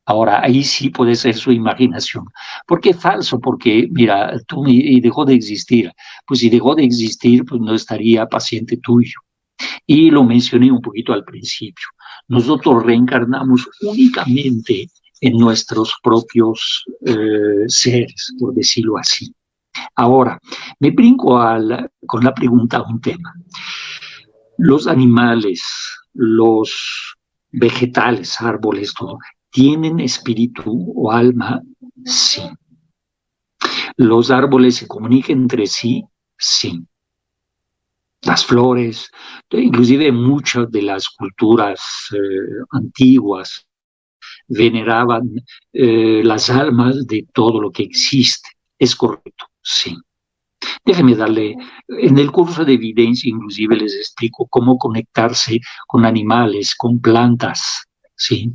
Ahora, ahí sí puede ser su imaginación. ¿Por qué falso? Porque, mira, y dejó de existir. Pues si dejó de existir, pues no estaría paciente tuyo. Y lo mencioné un poquito al principio. Nosotros reencarnamos únicamente en nuestros propios seres, por decirlo así. Ahora, me brinco con la pregunta a un tema. Los animales, los vegetales, árboles, todo, ¿tienen espíritu o alma? Sí. ¿Los árboles se comunican entre sí? Sí. Las flores, inclusive muchas de las culturas antiguas veneraban las almas de todo lo que existe. ¿Es correcto? Sí. Déjeme darle, en el curso de evidencia inclusive les explico cómo conectarse con animales, con plantas, ¿sí?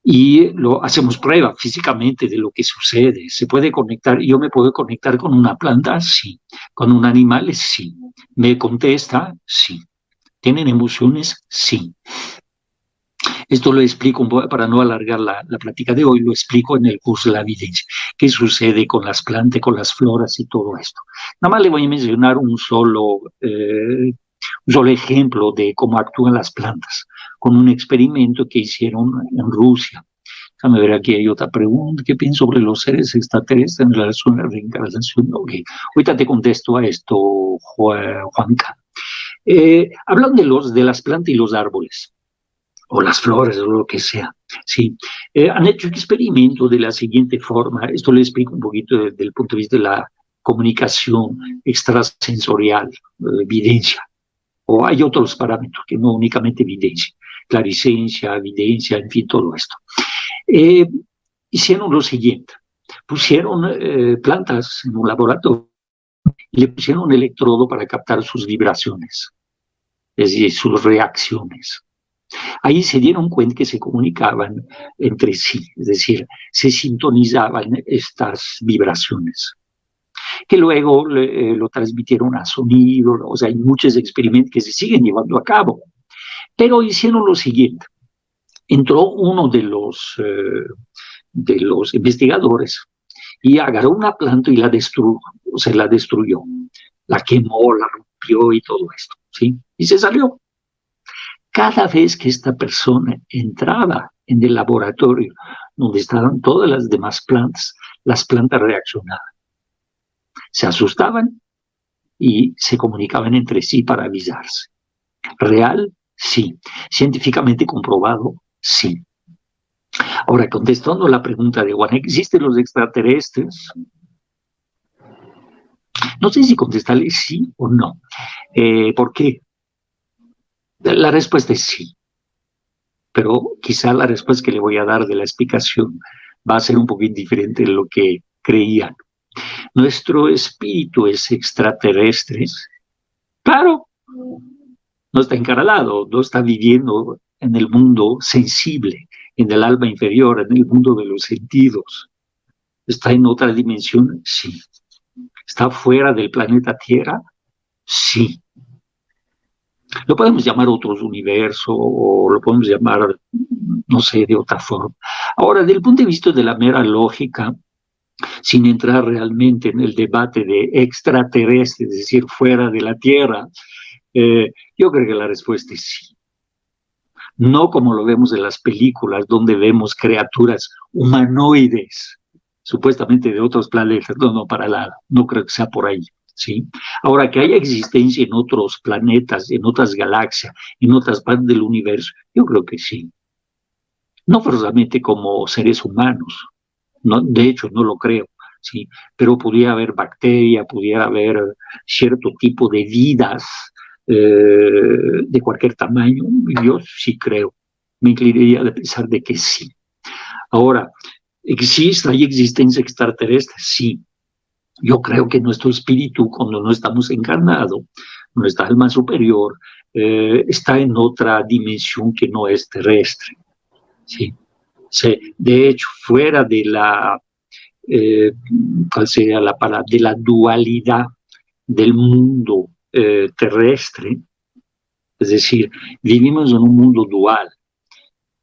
Y hacemos prueba físicamente de lo que sucede. Se puede conectar, yo me puedo conectar con una planta, sí. Con un animal, sí. Me contesta, sí. ¿Tienen emociones? Sí. Esto lo explico, para no alargar la plática de hoy, lo explico en el curso de la evidencia. ¿Qué sucede con las plantas, con las floras y todo esto? Nada más le voy a mencionar un solo ejemplo de cómo actúan las plantas, con un experimento que hicieron en Rusia. Déjame ver, aquí hay otra pregunta. ¿Qué piensas sobre los seres extraterrestres en relación a la reencarnación? Ok, ahorita te contesto a esto, Juanca. Hablan de las plantas y los árboles, o las flores, o lo que sea. Sí. Han hecho experimentos de la siguiente forma. Esto le explico un poquito desde el punto de vista de la comunicación extrasensorial, evidencia. O hay otros parámetros que no únicamente evidencia, claricencia, evidencia, en fin, todo esto. Hicieron lo siguiente, pusieron plantas en un laboratorio y le pusieron un electrodo para captar sus vibraciones, es decir, sus reacciones. Ahí se dieron cuenta que se comunicaban entre sí, es decir, se sintonizaban estas vibraciones, que luego lo transmitieron a sonido. O sea, hay muchos experimentos que se siguen llevando a cabo. Pero hicieron lo siguiente. Entró uno de los investigadores y agarró una planta y la destruyó, o sea, la destruyó, la quemó, la rompió y todo esto, ¿sí? Y se salió. Cada vez que esta persona entraba en el laboratorio donde estaban todas las demás plantas, las plantas reaccionaban. Se asustaban y se comunicaban entre sí para avisarse. ¿Real? Sí. ¿Científicamente comprobado? Sí. Ahora, contestando la pregunta de Juan, ¿existen los extraterrestres? No sé si contestarle sí o no. ¿Por qué? La respuesta es sí. Pero quizá la respuesta que le voy a dar de la explicación va a ser un poquito diferente de lo que creían. Nuestro espíritu es extraterrestre. Claro, no está encarnado, no está viviendo en el mundo sensible, en el alma inferior, en el mundo de los sentidos. ¿Está en otra dimensión? Sí. ¿Está fuera del planeta Tierra? Sí. Lo podemos llamar otros universos, o lo podemos llamar, no sé, de otra forma. Ahora, desde el punto de vista de la mera lógica, sin entrar realmente en el debate de extraterrestres, es decir, fuera de la Tierra, yo creo que la respuesta es sí. No como lo vemos en las películas, donde vemos criaturas humanoides, supuestamente de otros planetas. No, para nada, no creo que sea por ahí, ¿sí? Ahora, que haya existencia en otros planetas, en otras galaxias, en otras partes del universo, yo creo que sí. No forzosamente como seres humanos, no, de hecho no lo creo, ¿sí? Pero pudiera haber bacterias, pudiera haber cierto tipo de vidas de cualquier tamaño. Yo sí creo, me inclinaría a pensar de que sí. Ahora, ¿hay existencia extraterrestre? Sí. Yo creo que nuestro espíritu, cuando no estamos encarnados, nuestra alma superior, está en otra dimensión que no es terrestre. ¿Sí? De hecho, fuera de la, ¿cuál sería la palabra? De la dualidad del mundo terrestre, es decir, vivimos en un mundo dual.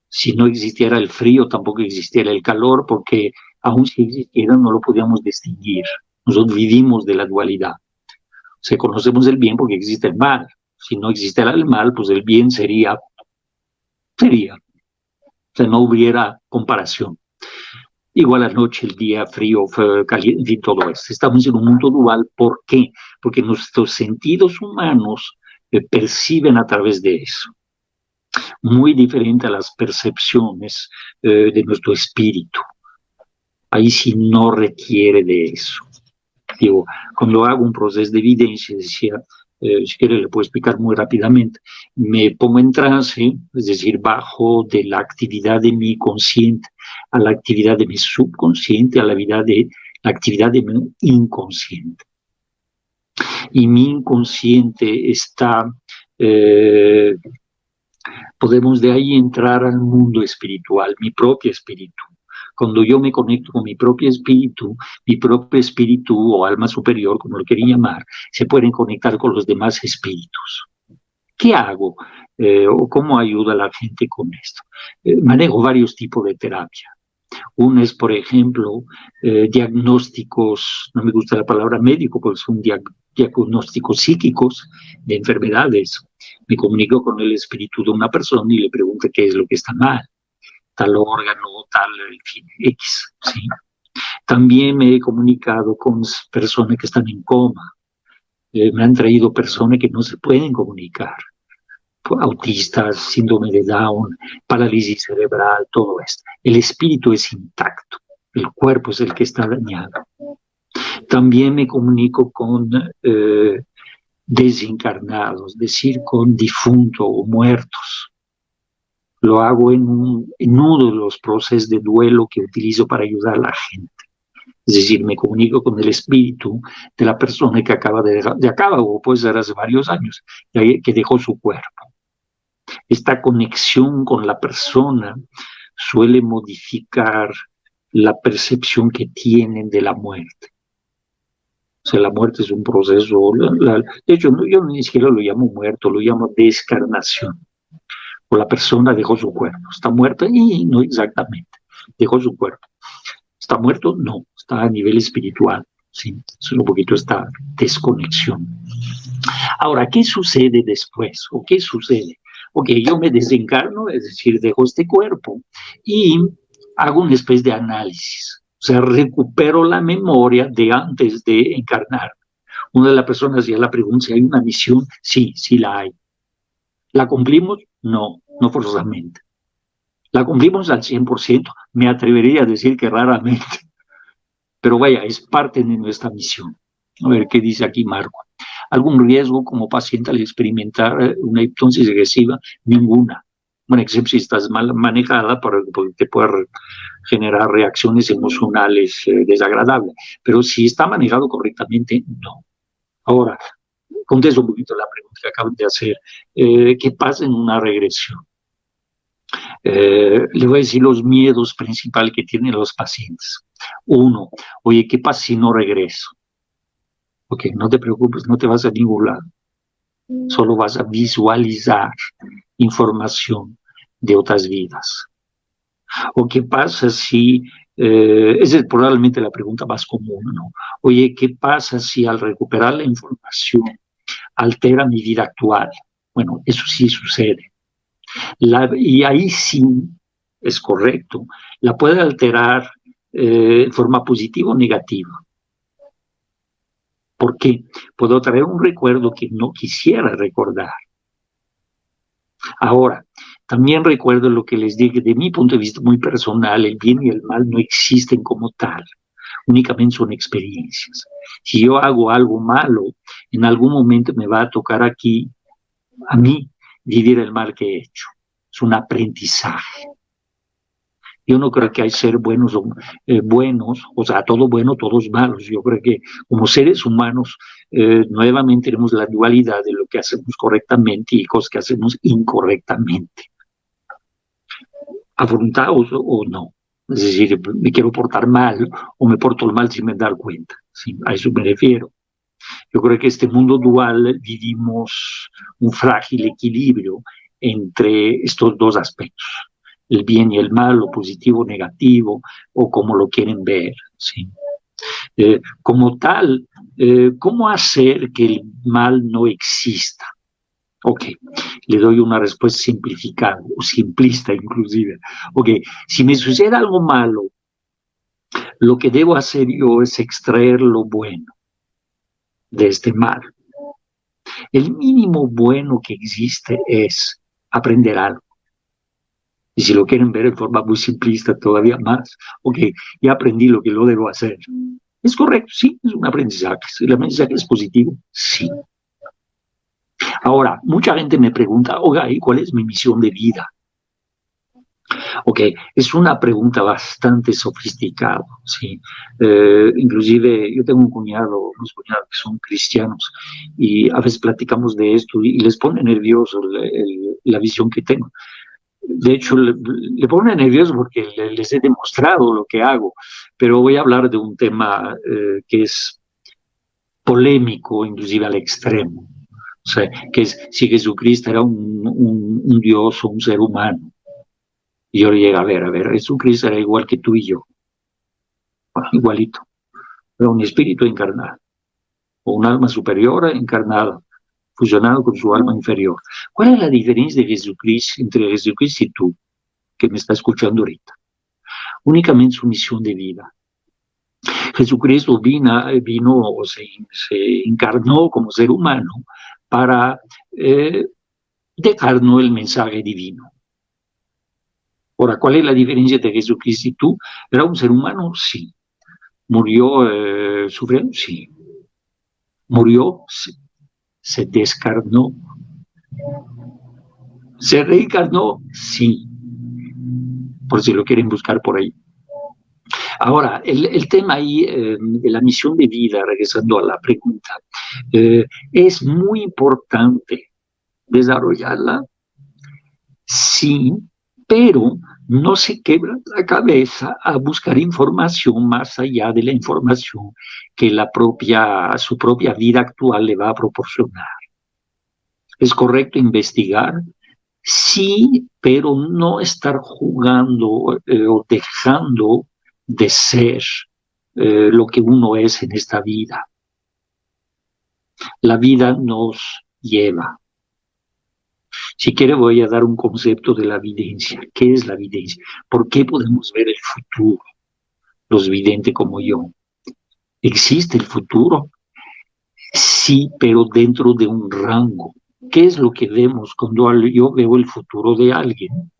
Si no existiera el frío, tampoco existiera el calor, porque aun si existiera no lo podíamos distinguir. Nosotros vivimos de la dualidad. O sea, conocemos el bien porque existe el mal. Si no existiera el mal, pues el bien sería. O sea, no hubiera comparación. Igual la noche, el día, frío, caliente, y todo esto. Estamos en un mundo dual. ¿Por qué? Porque nuestros sentidos humanos perciben a través de eso. Muy diferente a las percepciones de nuestro espíritu. Ahí sí no requiere de eso. Digo, cuando hago un proceso de evidencia, decía, si quiere le puedo explicar muy rápidamente, me pongo en trance, es decir, bajo de la actividad de mi consciente a la actividad de mi subconsciente, a la actividad de mi inconsciente. Y mi inconsciente está, podemos de ahí entrar al mundo espiritual, mi propio espíritu. Cuando yo me conecto con mi propio espíritu o alma superior, como lo quería llamar, se pueden conectar con los demás espíritus. ¿Qué hago? ¿O cómo ayuda a la gente con esto? Manejo varios tipos de terapia. Uno es, por ejemplo, diagnósticos, no me gusta la palabra médico, porque son diagnósticos psíquicos de enfermedades. Me comunico con el espíritu de una persona y le pregunto qué es lo que está mal. Tal órgano, tal, en fin, X, ¿sí? También me he comunicado con personas que están en coma. Me han traído personas que no se pueden comunicar. Autistas, síndrome de Down, parálisis cerebral, todo esto. El espíritu es intacto, el cuerpo es el que está dañado. También me comunico con desencarnados, es decir, con difuntos o muertos. Lo hago en uno de los procesos de duelo que utilizo para ayudar a la gente. Es decir, me comunico con el espíritu de la persona que acaba o puede ser hace varios años, que dejó su cuerpo. Esta conexión con la persona suele modificar la percepción que tienen de la muerte. O sea, la muerte es un proceso, de hecho, yo ni siquiera lo llamo muerto, lo llamo descarnación. O la persona dejó su cuerpo, está muerta y no exactamente, dejó su cuerpo. ¿Está muerto? No, está a nivel espiritual, ¿sí? Es un poquito esta desconexión. Ahora, ¿qué sucede después? ¿O qué sucede? Ok, yo me desencarno, es decir, dejo este cuerpo y hago una especie de análisis. O sea, recupero la memoria de antes de encarnar. Una de las personas hacía la pregunta, ¿si hay una misión? Sí, sí la hay. ¿La cumplimos? No, no forzosamente. ¿La cumplimos al 100%? Me atrevería a decir que raramente. Pero vaya, es parte de nuestra misión. A ver qué dice aquí Marco. ¿Algún riesgo como paciente al experimentar una hipnosis regresiva? Ninguna. Bueno, excepto si estás mal manejada porque te puede generar reacciones emocionales desagradables. Pero si está manejado correctamente, no. Ahora, contesto un poquito la pregunta que acaban de hacer. ¿Qué pasa en una regresión? Le voy a decir los miedos principales que tienen los pacientes. Uno, oye, ¿qué pasa si no regreso? Ok, no te preocupes, no te vas a ningún lado. Solo vas a visualizar información de otras vidas. ¿O qué pasa si, esa es probablemente la pregunta más común, ¿no? Oye, ¿qué pasa si al recuperar la información altera mi vida actual? Bueno, eso sí sucede. Y ahí sí es correcto. La puede alterar en forma positiva o negativa. ¿Por qué? Puedo traer un recuerdo que no quisiera recordar. Ahora, también recuerdo lo que les dije, de mi punto de vista muy personal, el bien y el mal no existen como tal, únicamente son experiencias. Si yo hago algo malo, en algún momento me va a tocar aquí, a mí, vivir el mal que he hecho. Es un aprendizaje. Yo no creo que hay ser buenos, o sea, todos buenos, todos malos. Yo creo que como seres humanos nuevamente tenemos la dualidad de lo que hacemos correctamente y cosas que hacemos incorrectamente, afrontados o no. Es decir, me quiero portar mal o me porto mal sin me dar cuenta. ¿Sí? A eso me refiero. Yo creo que este mundo dual vivimos un frágil equilibrio entre estos dos aspectos, el bien y el mal, lo positivo, negativo, o como lo quieren ver. ¿Sí? Como tal, ¿cómo hacer que el mal no exista? Ok, le doy una respuesta simplificada, o simplista inclusive. Ok, si me sucede algo malo, lo que debo hacer yo es extraer lo bueno de este mal. El mínimo bueno que existe es aprender algo. Y si lo quieren ver de forma muy simplista todavía más, ok, ya aprendí lo que lo debo hacer. ¿Es correcto? Sí, es un aprendizaje. ¿El aprendizaje es positivo? Sí. Ahora, mucha gente me pregunta, oiga, ¿y cuál es mi misión de vida? Ok, es una pregunta bastante sofisticada, ¿sí? Inclusive yo tengo unos cuñados que son cristianos y a veces platicamos de esto y les pone nervioso la visión que tengo. De hecho, le pone nervioso porque les he demostrado lo que hago, pero voy a hablar de un tema que es polémico, inclusive al extremo. O sea, que es si Jesucristo era un Dios o un ser humano. Y yo le llego a ver, Jesucristo era igual que tú y yo, bueno, igualito, era un espíritu encarnado, o un alma superior encarnada, fusionado con su alma inferior. ¿Cuál es la diferencia de Jesucristo entre Jesucristo y tú, que me está escuchando ahorita? Únicamente su misión de vida. Jesucristo vino o se encarnó como ser humano para dejarnos el mensaje divino. Ahora, ¿cuál es la diferencia de Jesucristo y tú? ¿Era un ser humano? Sí. ¿Murió sufriendo? Sí. ¿Murió? Sí. ¿Se descarnó? ¿Se reencarnó? Sí. Por si lo quieren buscar por ahí. Ahora, el tema ahí de la misión de vida, regresando a la pregunta, es muy importante desarrollarla, sí, pero no se quebra la cabeza a buscar información más allá de la información que su propia vida actual le va a proporcionar. ¿Es correcto investigar? Sí, pero no estar jugando o dejando de ser lo que uno es en esta vida. La vida nos lleva. Si quiere voy a dar un concepto de la videncia. ¿Qué es la videncia? ¿Por qué podemos ver el futuro? Los videntes como yo. ¿Existe el futuro? Sí, pero dentro de un rango. ¿Qué es lo que vemos cuando yo veo el futuro de alguien?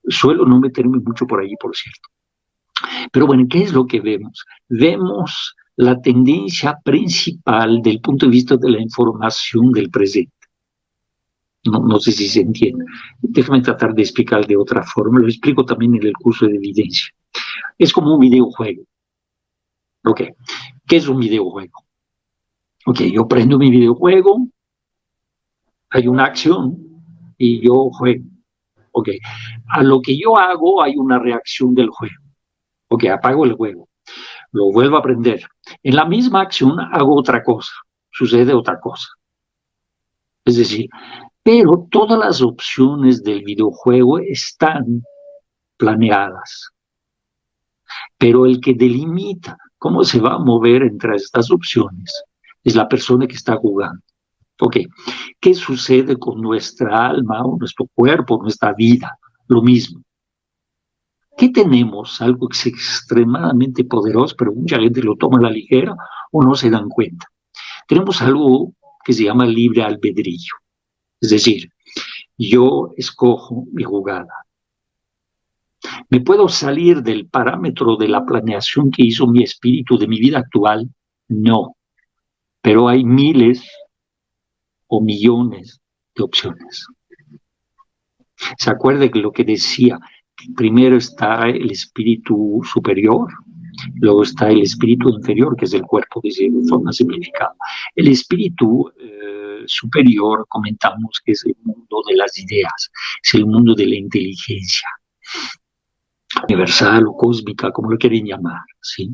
Suelo no meterme mucho por ahí, por cierto. Pero bueno, ¿qué es lo que vemos? Vemos la tendencia principal del punto de vista de la información del presente. No sé si se entiende. Déjame tratar de explicar de otra forma. Lo explico también en el curso de evidencia. Es como un videojuego. Ok, ¿qué es un videojuego? Ok, yo prendo mi videojuego, hay una acción y yo juego. Ok, a lo que yo hago hay una reacción del juego. Ok, apago el juego, lo vuelvo a prender. En la misma acción hago otra cosa, sucede otra cosa. Es decir, pero todas las opciones del videojuego están planeadas. Pero el que delimita cómo se va a mover entre estas opciones es la persona que está jugando. Ok, ¿qué sucede con nuestra alma o nuestro cuerpo, nuestra vida? Lo mismo. ¿Qué tenemos? Algo que es extremadamente poderoso, pero mucha gente lo toma a la ligera o no se dan cuenta. Tenemos algo que se llama libre albedrío. Es decir, yo escojo mi jugada. ¿Me puedo salir del parámetro de la planeación que hizo mi espíritu de mi vida actual? No. Pero hay miles o millones de opciones. ¿Se acuerda de lo que decía? Primero está el espíritu superior, luego está el espíritu inferior, que es el cuerpo, de forma simplificada. El espíritu superior, comentamos que es el mundo de las ideas, es el mundo de la inteligencia, universal o cósmica, como lo quieren llamar, ¿sí?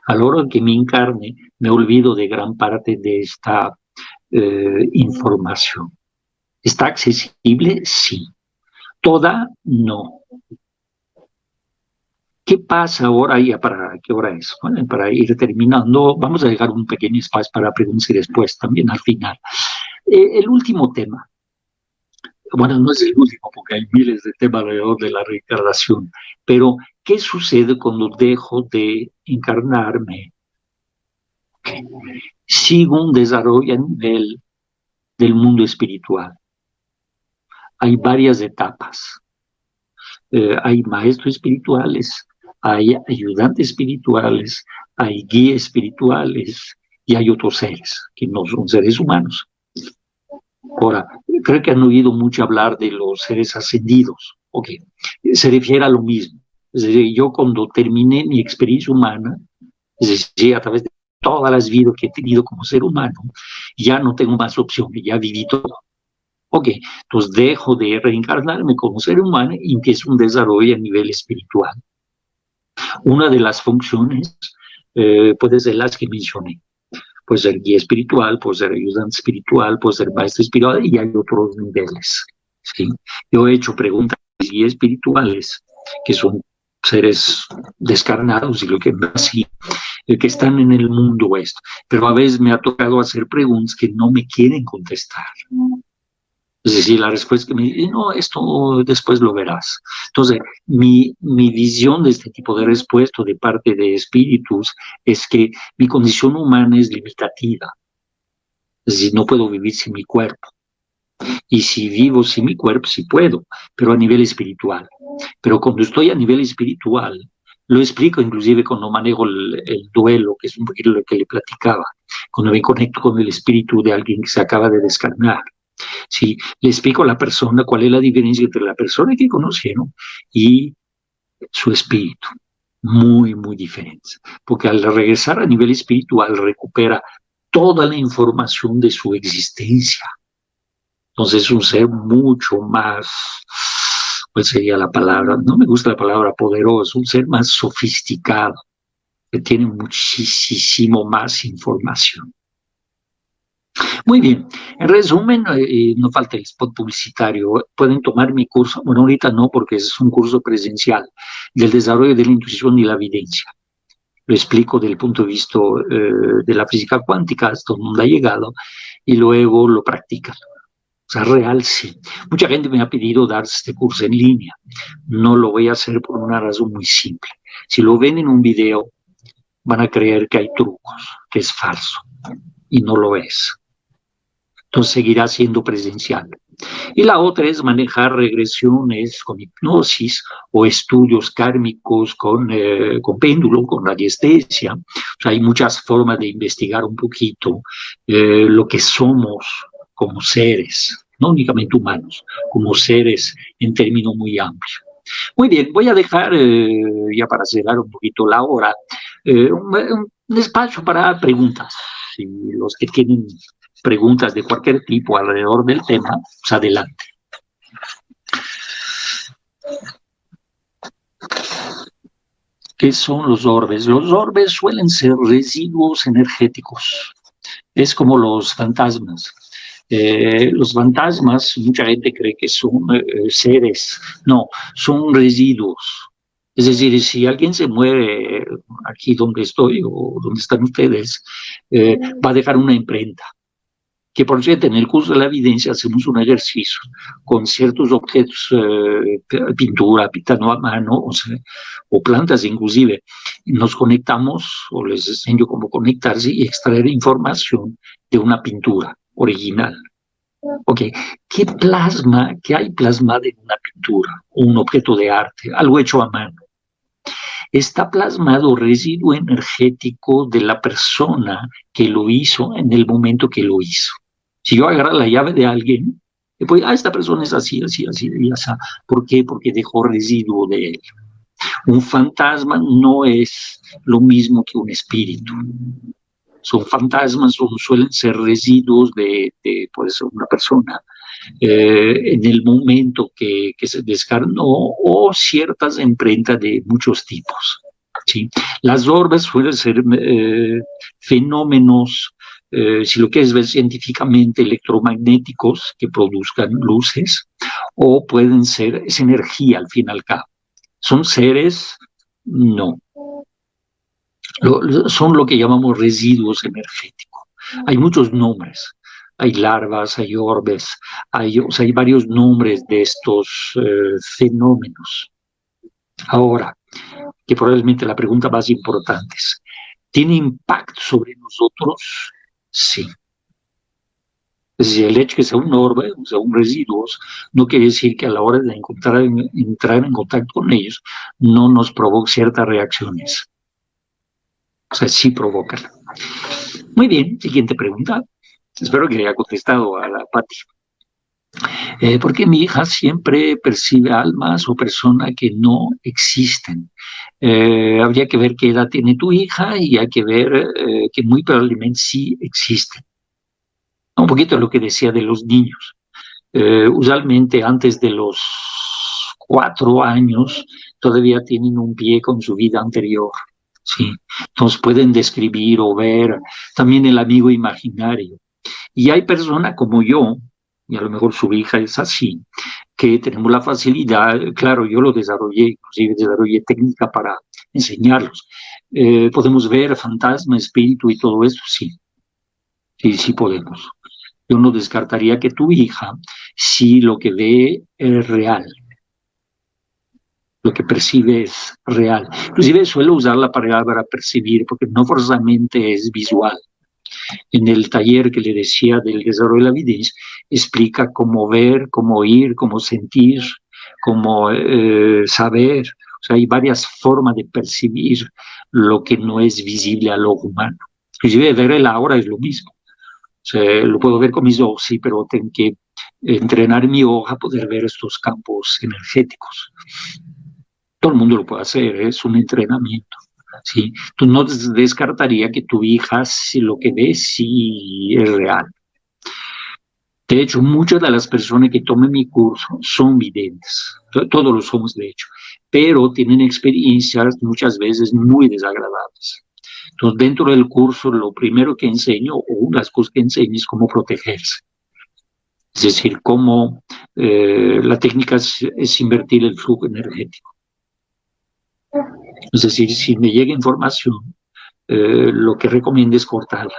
A la hora que me encarne, me olvido de gran parte de esta información. ¿Está accesible? Sí. ¿Toda? No. ¿Qué pasa ahora? Ya para qué hora es, bueno, para ir terminando, vamos a dejar un pequeño espacio para preguntas y después también al final. El último tema, bueno, no es el último porque hay miles de temas alrededor de la reencarnación, pero ¿qué sucede cuando dejo de encarnarme? Sigo un desarrollo a nivel del mundo espiritual. Hay varias etapas. Hay maestros espirituales, hay ayudantes espirituales, hay guías espirituales y hay otros seres que no son seres humanos. Ahora, creo que han oído mucho hablar de los seres ascendidos. Ok, se refiere a lo mismo. Es decir, yo cuando terminé mi experiencia humana, es decir, a través de todas las vidas que he tenido como ser humano, ya no tengo más opciones, ya viví todo. Ok, entonces dejo de reencarnarme como ser humano y empiezo un desarrollo a nivel espiritual. Una de las funciones puede ser las que mencioné. Puede ser guía espiritual, puede ser ayudante espiritual, puede ser maestro espiritual y hay otros niveles. ¿Sí? Yo he hecho preguntas a guías espirituales, que son seres descarnados y lo que así, que están en el mundo esto. Pero a veces me ha tocado hacer preguntas que no me quieren contestar. Es decir, la respuesta que me dice, no, esto después lo verás. Entonces, mi visión de este tipo de respuesta de parte de espíritus es que mi condición humana es limitativa. Es decir, no puedo vivir sin mi cuerpo. Y si vivo sin mi cuerpo, sí puedo, pero a nivel espiritual. Pero cuando estoy a nivel espiritual, lo explico inclusive cuando manejo el duelo, que es un poquito lo que le platicaba, cuando me conecto con el espíritu de alguien que se acaba de descarnar. Sí, le explico a la persona cuál es la diferencia entre la persona que conocieron y su espíritu. Muy, muy diferente. Porque al regresar a nivel espiritual recupera toda la información de su existencia. Entonces es un ser mucho más, ¿cuál sería la palabra? No me gusta la palabra poderoso, un ser más sofisticado, que tiene muchísimo más información. Muy bien, en resumen, no falta el spot publicitario, pueden tomar mi curso, bueno, ahorita no porque es un curso presencial, del desarrollo de la intuición y la evidencia. Lo explico desde el punto de vista de la física cuántica, hasta donde ha llegado, y luego lo practican. O sea, real sí. Mucha gente me ha pedido dar este curso en línea. No lo voy a hacer por una razón muy simple. Si lo ven en un video, van a creer que hay trucos, que es falso, y no lo es. Entonces seguirá siendo presencial. Y la otra es manejar regresiones con hipnosis o estudios kármicos con péndulo, con radiestesia. O sea, hay muchas formas de investigar un poquito lo que somos como seres, no únicamente humanos, como seres en términos muy amplios. Muy bien, voy a dejar, ya para cerrar un poquito la hora, un espacio para preguntas. Si los que tienen preguntas de cualquier tipo alrededor del tema, pues adelante. ¿Qué son los orbes? Los orbes suelen ser residuos energéticos. Es como los fantasmas. Los fantasmas, mucha gente cree que son seres. No, son residuos. Es decir, si alguien se muere aquí donde estoy o donde están ustedes, va a dejar una imprenta. Que por cierto, en el curso de la evidencia hacemos un ejercicio con ciertos objetos, pintura, pintando a mano, o plantas inclusive. Nos conectamos, o les enseño cómo conectarse y extraer información de una pintura original. Ok, ¿qué hay plasmado en una pintura, o un objeto de arte, algo hecho a mano? Está plasmado residuo energético de la persona que lo hizo en el momento que lo hizo. Si yo agarro la llave de alguien, Después, esta persona es así, así, así, y así. ¿Por qué? Porque dejó residuo de él. Un fantasma no es lo mismo que un espíritu. Son fantasmas, suelen ser residuos puede ser una persona en el momento que se descarnó o ciertas imprentas de muchos tipos. ¿Sí? Las orbes suelen ser fenómenos, si lo quieres ver científicamente, electromagnéticos que produzcan luces, o pueden ser, es energía al fin y al cabo. ¿Son seres? No. Son lo que llamamos residuos energéticos. Hay muchos nombres. Hay larvas, hay orbes, hay varios nombres de estos fenómenos. Ahora, que probablemente la pregunta más importante es, ¿tiene impacto sobre nosotros? Sí. Es decir, el hecho de que sea un orbe, o sea, un residuo, no quiere decir que a la hora de entrar en contacto con ellos no nos provoque ciertas reacciones. O sea, sí provocan. Muy bien, siguiente pregunta. Espero que le haya contestado a la Pati. ¿Por qué mi hija siempre percibe almas o personas que no existen? Habría que ver qué edad tiene tu hija y hay que ver que muy probablemente sí existen. Un poquito lo que decía de los niños. Usualmente antes de los 4 años todavía tienen un pie con su vida anterior. Sí, entonces pueden describir o ver también el amigo imaginario. Y hay personas como yo, y a lo mejor su hija es así, que tenemos la facilidad, claro, yo lo desarrollé, inclusive desarrollé técnica para enseñarlos. Podemos ver fantasma, espíritu y todo eso, sí, sí podemos. Yo no descartaría que tu hija, si lo que ve es real, lo que percibe es real. Inclusive suelo usar la palabra percibir porque no forzosamente es visual. En el taller que le decía del desarrollo de la evidencia, explica cómo ver, cómo oír, cómo sentir, cómo saber. O sea, hay varias formas de percibir lo que no es visible al ojo humano. Inclusive ver el ahora es lo mismo. O sea, lo puedo ver con mis ojos, sí, pero tengo que entrenar mi ojo a poder ver estos campos energéticos. Todo el mundo lo puede hacer, es un entrenamiento. ¿Sí? Tú no descartaría que tu hija, si lo que ve, sí es real. De hecho, muchas de las personas que toman mi curso son videntes, todos lo somos de hecho, pero tienen experiencias muchas veces muy desagradables. Entonces, dentro del curso, lo primero que enseño, o una de las cosas que enseño, es cómo protegerse. Es decir, cómo la técnica es invertir el flujo energético. Es decir, si me llega información, lo que recomiendo es cortarla.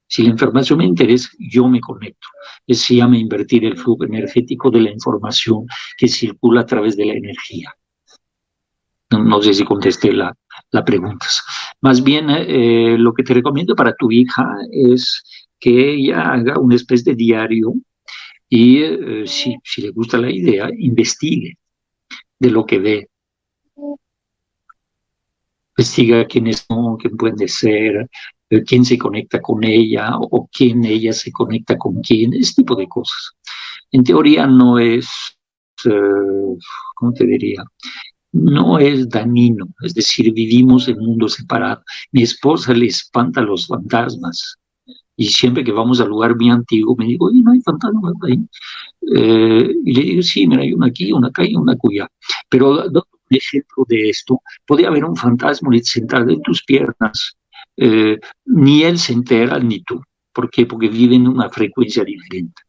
Si la información me interesa, yo me conecto. Eso se llama invertir el flujo energético de la información que circula a través de la energía. No sé si contesté la pregunta. Más bien, lo que te recomiendo para tu hija es que ella haga una especie de diario y, si le gusta la idea, investigue de lo que ve. Investiga quiénes son, quién pueden ser, quién se conecta con ella o quién ella se conecta con quién, ese tipo de cosas. En teoría no es, ¿cómo te diría? No es dañino, es decir, vivimos en mundos separados. Mi esposa le espanta los fantasmas y siempre que vamos al lugar muy antiguo me digo, oye, no hay fantasmas ahí. Y le digo, sí, mira, hay una aquí, una acá y una acullá. Pero un ejemplo de esto, podría haber un fantasma sentado en tus piernas, ni él se entera ni tú. ¿Por qué? Porque viven en una frecuencia diferente.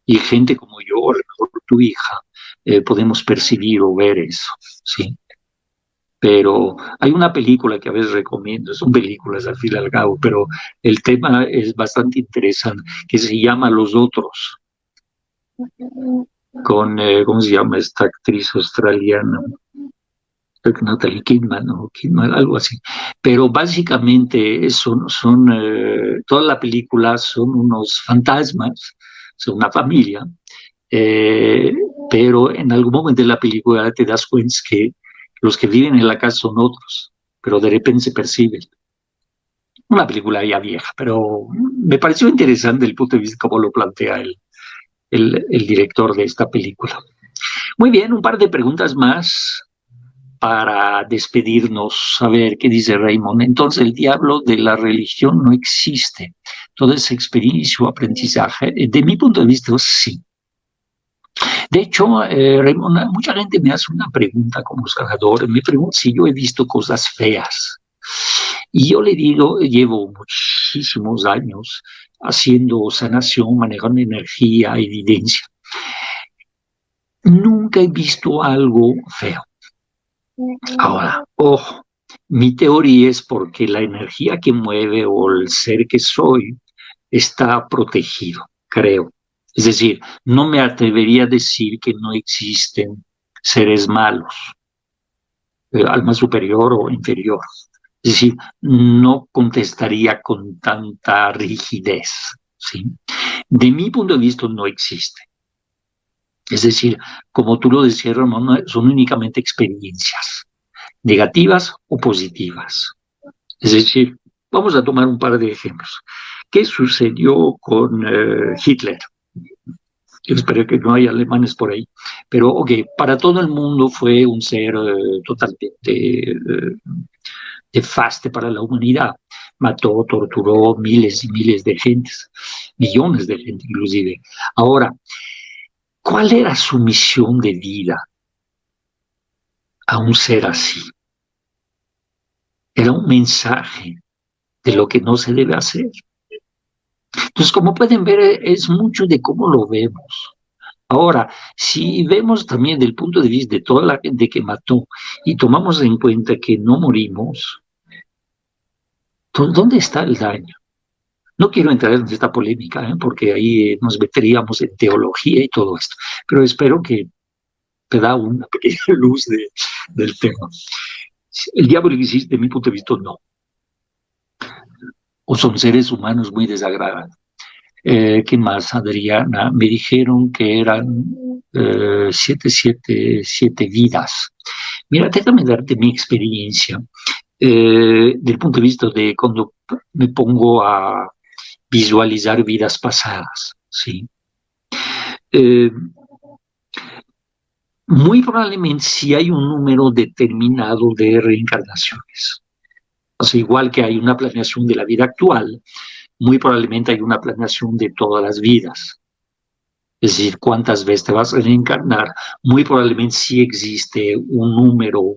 Y gente como yo, a lo mejor tu hija, podemos percibir o ver eso, ¿sí? Pero hay una película que a veces recomiendo, son películas al fin y al cabo, pero el tema es bastante interesante, que se llama Los Otros, con, ¿cómo se llama esta actriz australiana? Natalie Kidman, ¿no? Kidman, algo así. Pero básicamente toda la película son unos fantasmas, son una familia, pero en algún momento de la película te das cuenta que los que viven en la casa son otros, pero de repente se perciben. Una película ya vieja, pero me pareció interesante el punto de vista como lo plantea él. el director de esta película. Muy bien, un par de preguntas más para despedirnos, a ver qué dice Raymond. Entonces, el diablo de la religión no existe. Toda esa experiencia o aprendizaje, de mi punto de vista, sí. De hecho, Raymond, mucha gente me hace una pregunta como sanador, me pregunta si yo he visto cosas feas. Y yo le digo, llevo muchísimos años haciendo sanación, manejando energía, evidencia. Nunca he visto algo feo. Ahora, ojo, mi teoría es porque la energía que mueve o el ser que soy está protegido, creo. Es decir, no me atrevería a decir que no existen seres malos, alma superior o inferior. Es decir, no contestaría con tanta rigidez, ¿sí? De mi punto de vista no existe. Es decir, como tú lo decías, Ramón, son únicamente experiencias, negativas o positivas. Es decir, vamos a tomar un par de ejemplos. ¿Qué sucedió con Hitler? Yo espero que no haya alemanes por ahí. Pero, ok, para todo el mundo fue un ser totalmente nefaste para la humanidad. Mató, torturó miles y miles de gentes, millones de gente inclusive. Ahora, ¿cuál era su misión de vida a un ser así? Era un mensaje de lo que no se debe hacer. Entonces, como pueden ver, es mucho de cómo lo vemos. Ahora, si vemos también del punto de vista de toda la gente que mató y tomamos en cuenta que no morimos, ¿dónde está el daño? No quiero entrar en esta polémica, porque ahí nos meteríamos en teología y todo esto, pero espero que te da una pequeña luz del tema. El diablo existe, de mi punto de vista, no. O son seres humanos muy desagradables. ¿Qué más, Adriana? Me dijeron que eran 7 vidas. Mira, déjame darte mi experiencia del punto de vista de cuando me pongo a visualizar vidas pasadas, ¿sí? Muy probablemente sí hay un número determinado de reencarnaciones. O sea, igual que hay una planeación de la vida actual, muy probablemente hay una planeación de todas las vidas. Es decir, cuántas veces te vas a reencarnar. Muy probablemente sí existe un número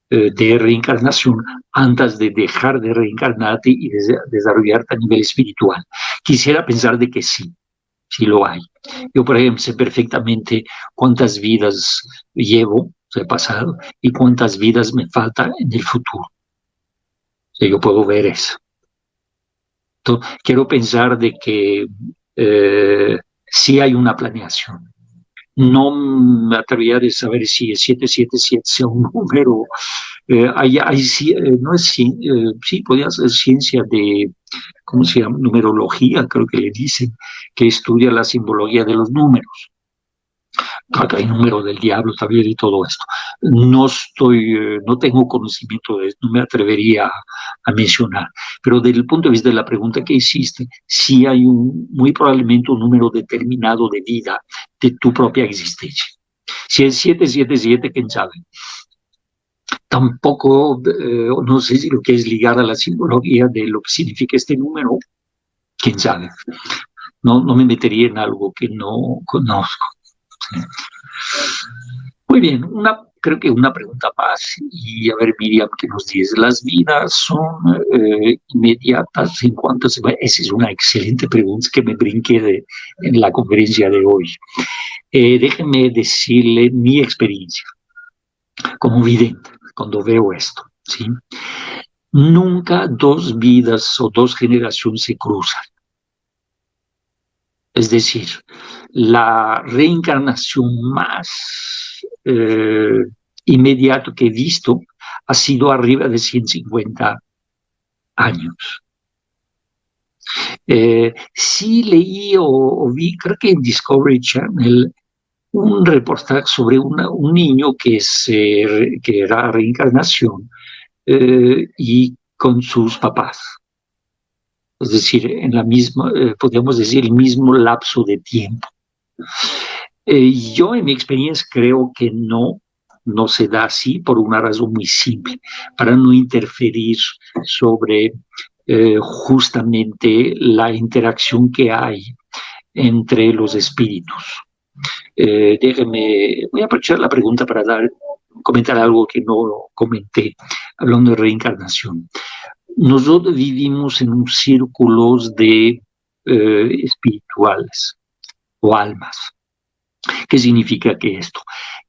de reencarnación antes de dejar de reencarnarte y desarrollarte a nivel espiritual. Quisiera pensar de que sí, sí lo hay. Yo, por ejemplo, sé perfectamente cuántas vidas llevo, o sea, pasado, y cuántas vidas me faltan en el futuro. O sea, yo puedo ver eso. Entonces, quiero pensar de que sí hay una planeación. No me atrevería a saber si es 777 sea un número. No es sí, podría ser ciencia de, ¿cómo se llama? Numerología, creo que le dicen, que estudia la simbología de los números. Acá hay número del diablo también y todo esto. No tengo conocimiento de esto, no me atrevería a mencionar. Pero desde el punto de vista de la pregunta que hiciste, sí hay muy probablemente un número determinado de vida de tu propia existencia. Si es 777, quién sabe. Tampoco, no sé si lo que es ligar a la simbología de lo que significa este número, quién sabe. No me metería en algo que no conozco. Muy bien, creo que una pregunta más. Y a ver, Miriam, ¿qué nos dice? ¿Las vidas son inmediatas en cuanto se va? Esa es una excelente pregunta que me brinqué en la conferencia de hoy. Déjenme decirle mi experiencia como vidente cuando veo esto, ¿sí? Nunca dos vidas o dos generaciones se cruzan. Es decir, la reencarnación más inmediata que he visto ha sido arriba de 150 años. Sí leí o vi, creo que en Discovery Channel, un reportaje sobre un niño que era reencarnación y con sus papás. Es decir, en la misma, podríamos decir, el mismo lapso de tiempo. Yo en mi experiencia creo que no se da así por una razón muy simple, para no interferir sobre justamente la interacción que hay entre los espíritus. Voy a aprovechar la pregunta para comentar algo que no comenté, hablando de reencarnación. Nosotros vivimos en un círculo de espirituales o almas. ¿Qué significa que esto?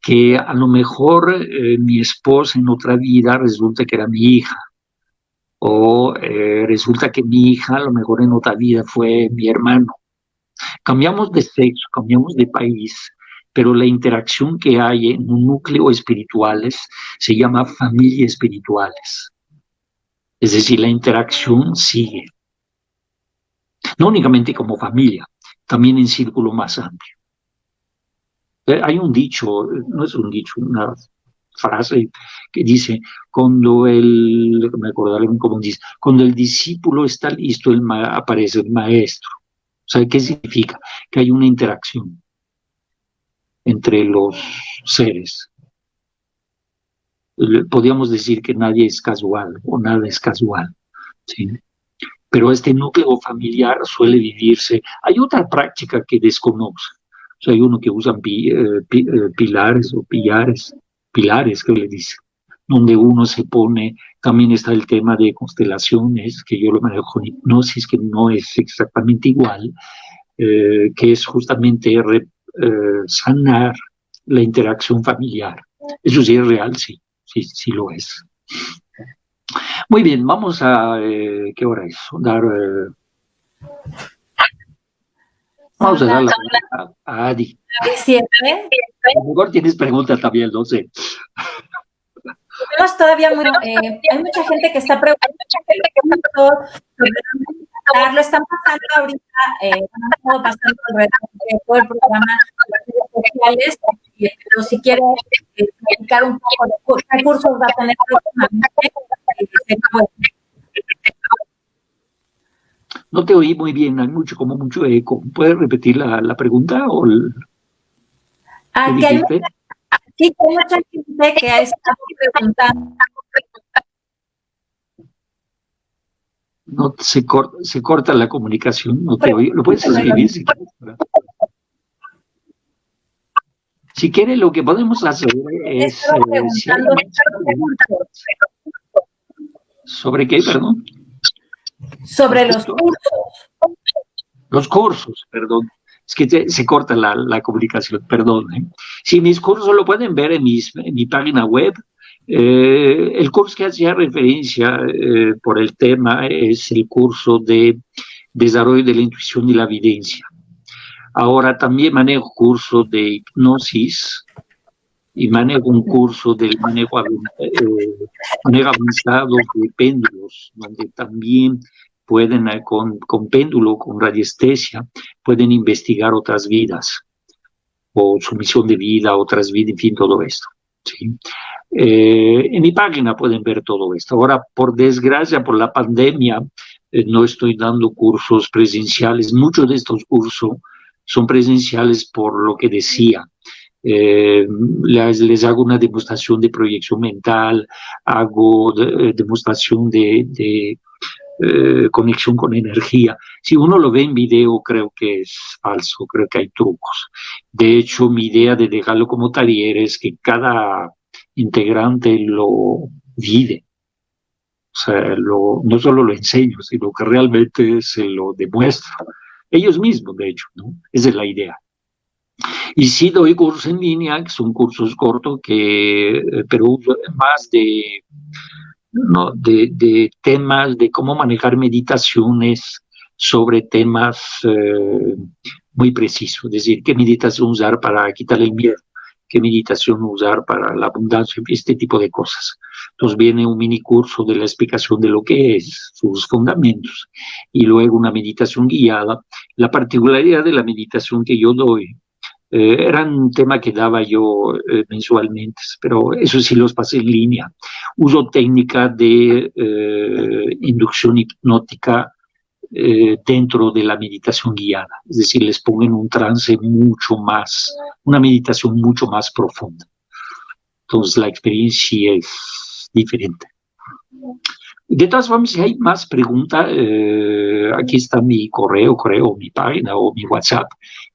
Que a lo mejor mi esposa en otra vida resulta que era mi hija, o resulta que mi hija a lo mejor en otra vida fue mi hermano. Cambiamos de sexo, cambiamos de país, pero la interacción que hay en un núcleo espirituales se llama familia espirituales. Es decir, la interacción sigue. No únicamente como familia, también en círculo más amplio. Hay un dicho, no es un dicho, una frase que dice, me acordaré cómo dice, cuando el discípulo está listo, aparece el maestro. O sea, ¿qué significa? Que hay una interacción entre los seres. Podríamos decir que nadie es casual o nada es casual, ¿sí? Pero este núcleo familiar suele vivirse. Hay otra práctica que desconozco. O sea, hay uno que usan pilares o pilares que le dicen, donde uno se pone, también está el tema de constelaciones, que yo lo manejo con hipnosis, que no es exactamente igual, que es justamente sanar la interacción familiar. Eso sí es real, sí lo es. Muy bien, vamos a... ¿qué hora es? Vamos a dar la pregunta a Adi. A lo mejor tienes preguntas también, no sé. Tenemos todavía hay mucha gente que está preguntando, lo están pasando ahorita, han estado pasando alrededor de todo el programa de las redes sociales, pero si quiere explicar un poco de qué cursos va a tener próximamente. No te oí muy bien, hay como mucho eco. ¿Puedes repetir la pregunta? ¿Qué dijiste? Sí, hay mucha gente que ha estado preguntando. No, se corta la comunicación, no te oí. ¿Lo puedes escribir si quieres? Si quieres, lo que podemos hacer es... ¿Sobre qué, perdón? Sobre los cursos. Los cursos, perdón. Es que se corta la comunicación, perdón. Sí, mis cursos lo pueden ver en mi página web. El curso que hacía referencia por el tema es el curso de desarrollo de la intuición y la evidencia. Ahora también manejo curso de hipnosis y manejo un curso del manejo avanzado de péndulos, donde también pueden, con péndulo, con radiestesia, pueden investigar otras vidas, o su misión de vida, otras vidas, en fin, todo esto. ¿Sí? En mi página pueden ver todo esto. Ahora, por desgracia, por la pandemia, no estoy dando cursos presenciales. Muchos de estos cursos son presenciales por lo que decía. Les hago una demostración de proyección mental, hago demostración de conexión con energía. Si uno lo ve en video, creo que es falso, creo que hay trucos. De hecho, mi idea de dejarlo como taller es que cada integrante lo vive. O sea, no solo lo enseño, sino que realmente se lo demuestro. Ellos mismos, de hecho, ¿no? Esa es la idea. Y sí doy cursos en línea, que son cursos cortos, pero uso más de temas de cómo manejar meditaciones sobre temas muy precisos. Es decir, qué meditación usar para quitar el miedo, qué meditación usar para la abundancia, este tipo de cosas. Entonces viene un mini curso de la explicación de lo que es, sus fundamentos, y luego una meditación guiada. La particularidad de la meditación que yo doy, era un tema que daba yo mensualmente, pero eso sí los pasé en línea. Uso técnica de inducción hipnótica dentro de la meditación guiada, es decir, les pongo en un trance mucho más, una meditación mucho más profunda. Entonces la experiencia es diferente. De todas formas, si hay más preguntas, aquí está mi correo, creo, mi página o mi WhatsApp,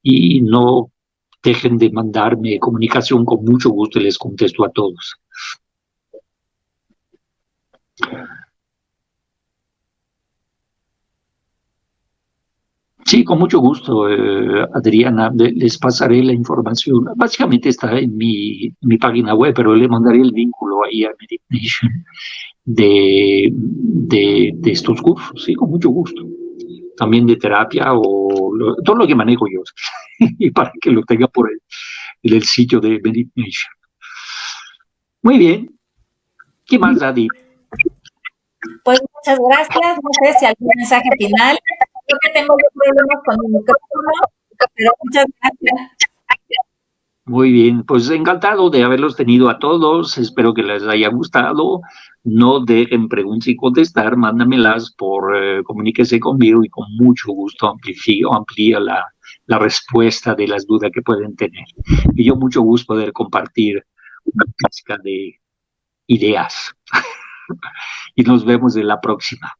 y no dejen de mandarme comunicación, con mucho gusto les contesto a todos. Sí, con mucho gusto, Adriana, les pasaré la información. Básicamente está en mi página web, pero le mandaré el vínculo ahí a Meditation de estos cursos, sí, con mucho gusto. También de terapia o todo lo que manejo yo, y para que lo tenga por el sitio de Meditation. Muy bien. ¿Qué más, Adi? Pues muchas gracias. No sé si algún mensaje final. Creo que tengo problemas con mi micrófono, pero muchas gracias. Muy bien, pues encantado de haberlos tenido a todos. Espero que les haya gustado. No dejen preguntas y contestar, mándamelas comuníquese conmigo y con mucho gusto amplía la respuesta de las dudas que pueden tener. Y yo mucho gusto poder compartir una pizca de ideas. Y nos vemos en la próxima.